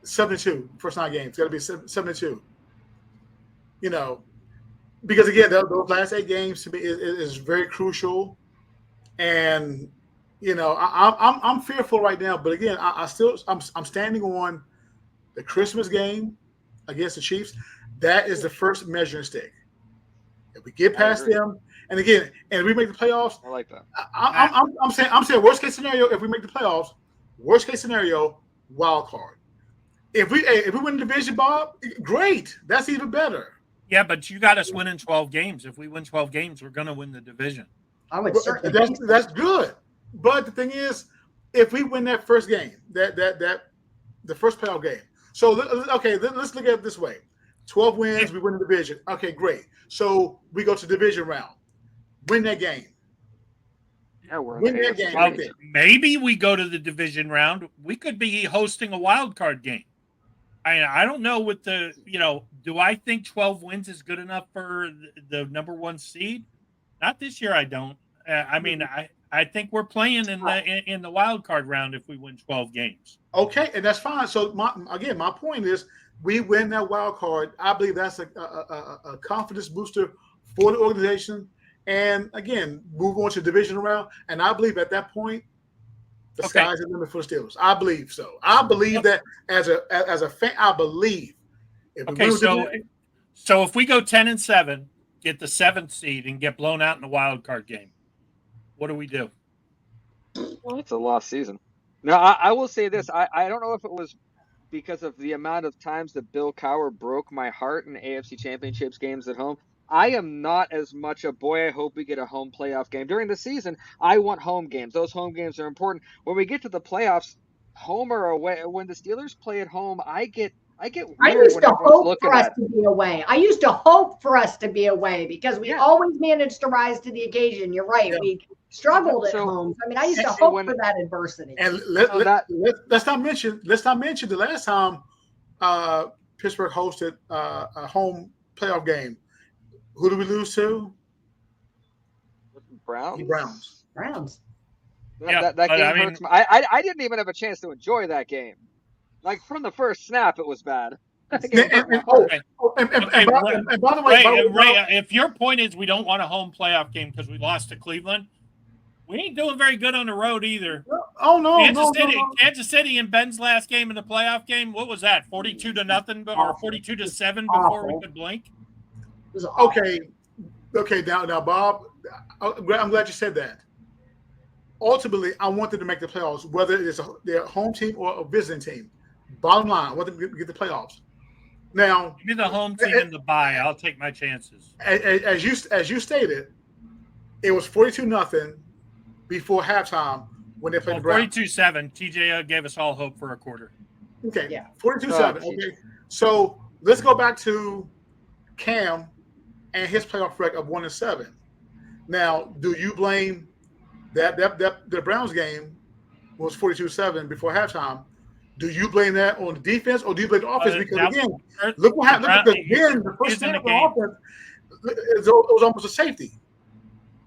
7-2 first 9 games. It's got to be 7-2. You know, because again, those last 8 games to me is very crucial, and you know, I'm fearful right now. But again, I'm standing on the Christmas game against the Chiefs. That is the first measuring stick. If we get past them, and again, and we make the playoffs, I like that. I'm saying worst case scenario. If we make the playoffs, worst case scenario, wild card. If we win the division, Bob, great. That's even better. Yeah, but you got us winning 12 games. If we win 12 games, we're going to win the division. I would certainly. That's good. But the thing is, if we win that first game, the first playoff game. So okay, let's look at it this way: 12 wins, we win the division. Okay, great. So we go to division round, win that game. Yeah, we're win that game. Well, maybe we go to the division round. We could be hosting a wild card game. I don't know what do I think 12 wins is good enough for the number 1 seed? Not this year, I don't. I mean, I think we're playing in the wild card round if we win 12 games. Okay, and that's fine. So my point is, we win that wild card. I believe that's a confidence booster for the organization. And again, move on to division round. And I believe at that point, the sky's the limit for the Steelers. I believe so. I believe that as a fan, I believe. So if we go 10-7, get the 7th seed, and get blown out in the wild card game, what do we do? Well, it's a lost season. Now, I will say this. I don't know if it was because of the amount of times that Bill Cowher broke my heart in AFC Championships games at home. I am not as much a boy, I hope we get a home playoff game. During the season, I want home games. Those home games are important. When we get to the playoffs, home or away, when the Steelers play at home, I get weird. I used to hope for us to be away. I used to hope for us to be away because we always managed to rise to the occasion. You're right. Yeah. We struggled at home. I mean, I used to hope for that adversity. And let's not mention the last time Pittsburgh hosted a home playoff game. Who do we lose to? Browns. Yeah, that game hurts. I didn't even have a chance to enjoy that game. Like from the first snap, it was bad. And by the way, Ray, if your point is we don't want a home playoff game because we lost to Cleveland, we ain't doing very good on the road either. Oh no, Kansas City in Ben's last game in the playoff game. What was that? 42-0 or 42-7 before we could blink. Okay. Now, Bob, I'm glad you said that. Ultimately, I want them to make the playoffs, whether it's their home team or a visiting team. Bottom line, I want them to get the playoffs. Now, Give me the home team and the bye. I'll take my chances. as you stated, it was 42-0 before halftime when they played the Browns. 42-7. TJ gave us all hope for a quarter. Okay, Yeah. 42-7. Okay, so let's go back to Cam and his playoff record of 1-7. Now, do you blame the Browns game was 42-7 before halftime? Do you blame that on the defense or do you blame the offense? Because again, look what happened. The first game of the offense, it was almost a safety.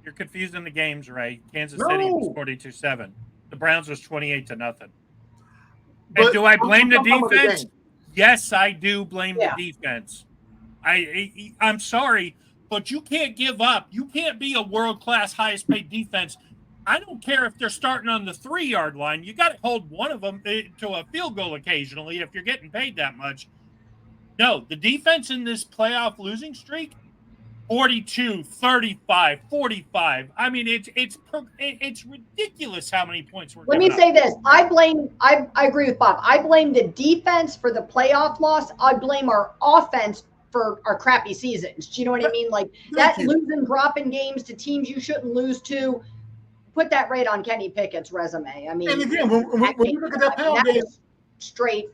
You're confusing the games, right? Kansas City was 42-7. The Browns was 28-0. And do I blame the defense? Yes, I do blame the defense. I'm sorry, but you can't give up. You can't be a world-class, highest-paid defense. I don't care if they're starting on the 3-yard line. You got to hold one of them to a field goal occasionally if you're getting paid that much. No, the defense in this playoff losing streak, 42, 35, 45. I mean, it's ridiculous how many points we're Let me say this. I agree with Bob. I blame the defense for the playoff loss. I blame our offense for our crappy seasons. Do you know what I mean? Like that losing, dropping games to teams you shouldn't lose to. Put that right on Kenny Pickett's resume. I mean, and again, when you look at that pound game, straight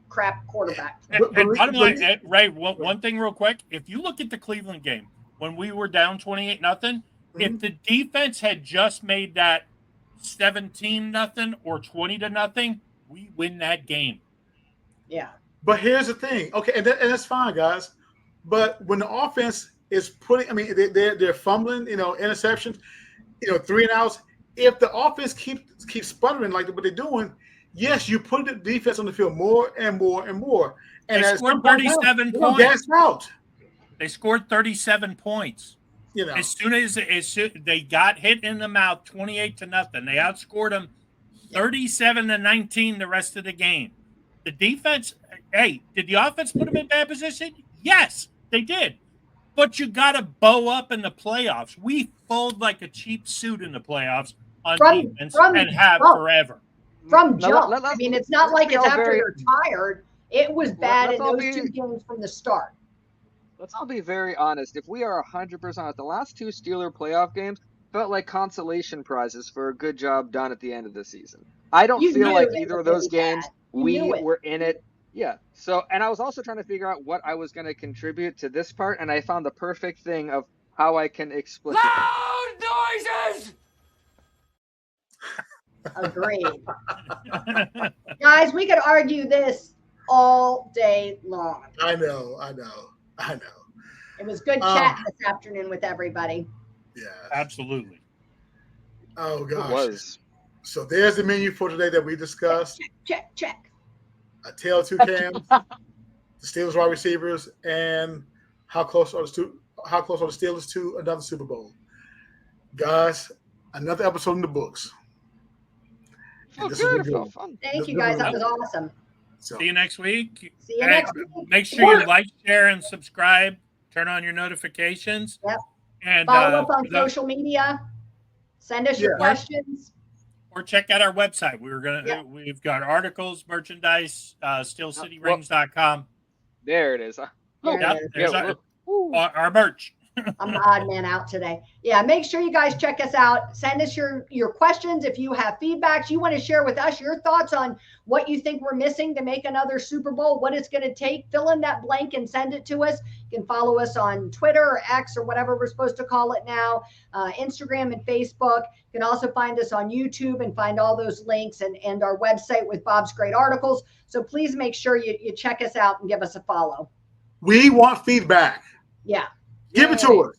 crap quarterback. And bottom line, Ray, one thing real quick. If you look at the Cleveland game, when we were down 28-0, if the defense had just made that 17-0 or 20-0, we win that game. Yeah. But here's the thing. Okay, and that's fine, guys. But when the offense is putting, I mean, they're fumbling, interceptions, 3 and outs. If the offense keeps sputtering like what they're doing, yes, you put the defense on the field more and more and more. And they scored 37 points. Gassed out. They scored 37 points. As soon as they got hit in the mouth, 28-0, they outscored them 37-19 the rest of the game. The defense, did the offense put them in bad position? Yes, they did. But you got to bow up in the playoffs. We fold like a cheap suit in the playoffs on defense and have forever. From jump. I mean, it's not like it's after they're tired. It was bad in those 2 games from the start. Let's all be very honest. If we are 100% honest, the last 2 Steeler playoff games felt like consolation prizes for a good job done at the end of the season. I don't feel like either of those games we were in it. Yeah. So, and I was also trying to figure out what I was going to contribute to this part, and I found the perfect thing of how I can explain. Loud noises! Agreed. Guys, we could argue this all day long. I know. It was good chatting this afternoon with everybody. Yeah. Absolutely. Oh, gosh. It was. So there's the menu for today that we discussed. Check. A tail 2 cams, the Steelers wide receivers, and how close are the Steelers to another Super Bowl? Guys, another episode in the books. Fun. Thank you, guys. That was awesome. So, see you next week. See you next week. Make sure you like, share, and subscribe. Turn on your notifications. Yep. And follow up on social media. Send us your questions. Or check out our website. We've got articles, merchandise, steelcityrings.com. There it is. There's our merch. I'm the odd man out today. Yeah, make sure you guys check us out. Send us your questions. If you have feedbacks, you want to share with us your thoughts on what you think we're missing to make another Super Bowl, what it's going to take, fill in that blank and send it to us. You can follow us on Twitter or X or whatever we're supposed to call it now, Instagram and Facebook. You can also find us on YouTube and find all those links and our website with Bob's great articles. So please make sure you check us out and give us a follow. We want feedback. Yeah. Give it to us.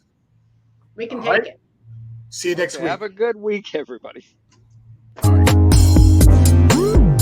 We can take it. See you next week. Have a good week, everybody. All right.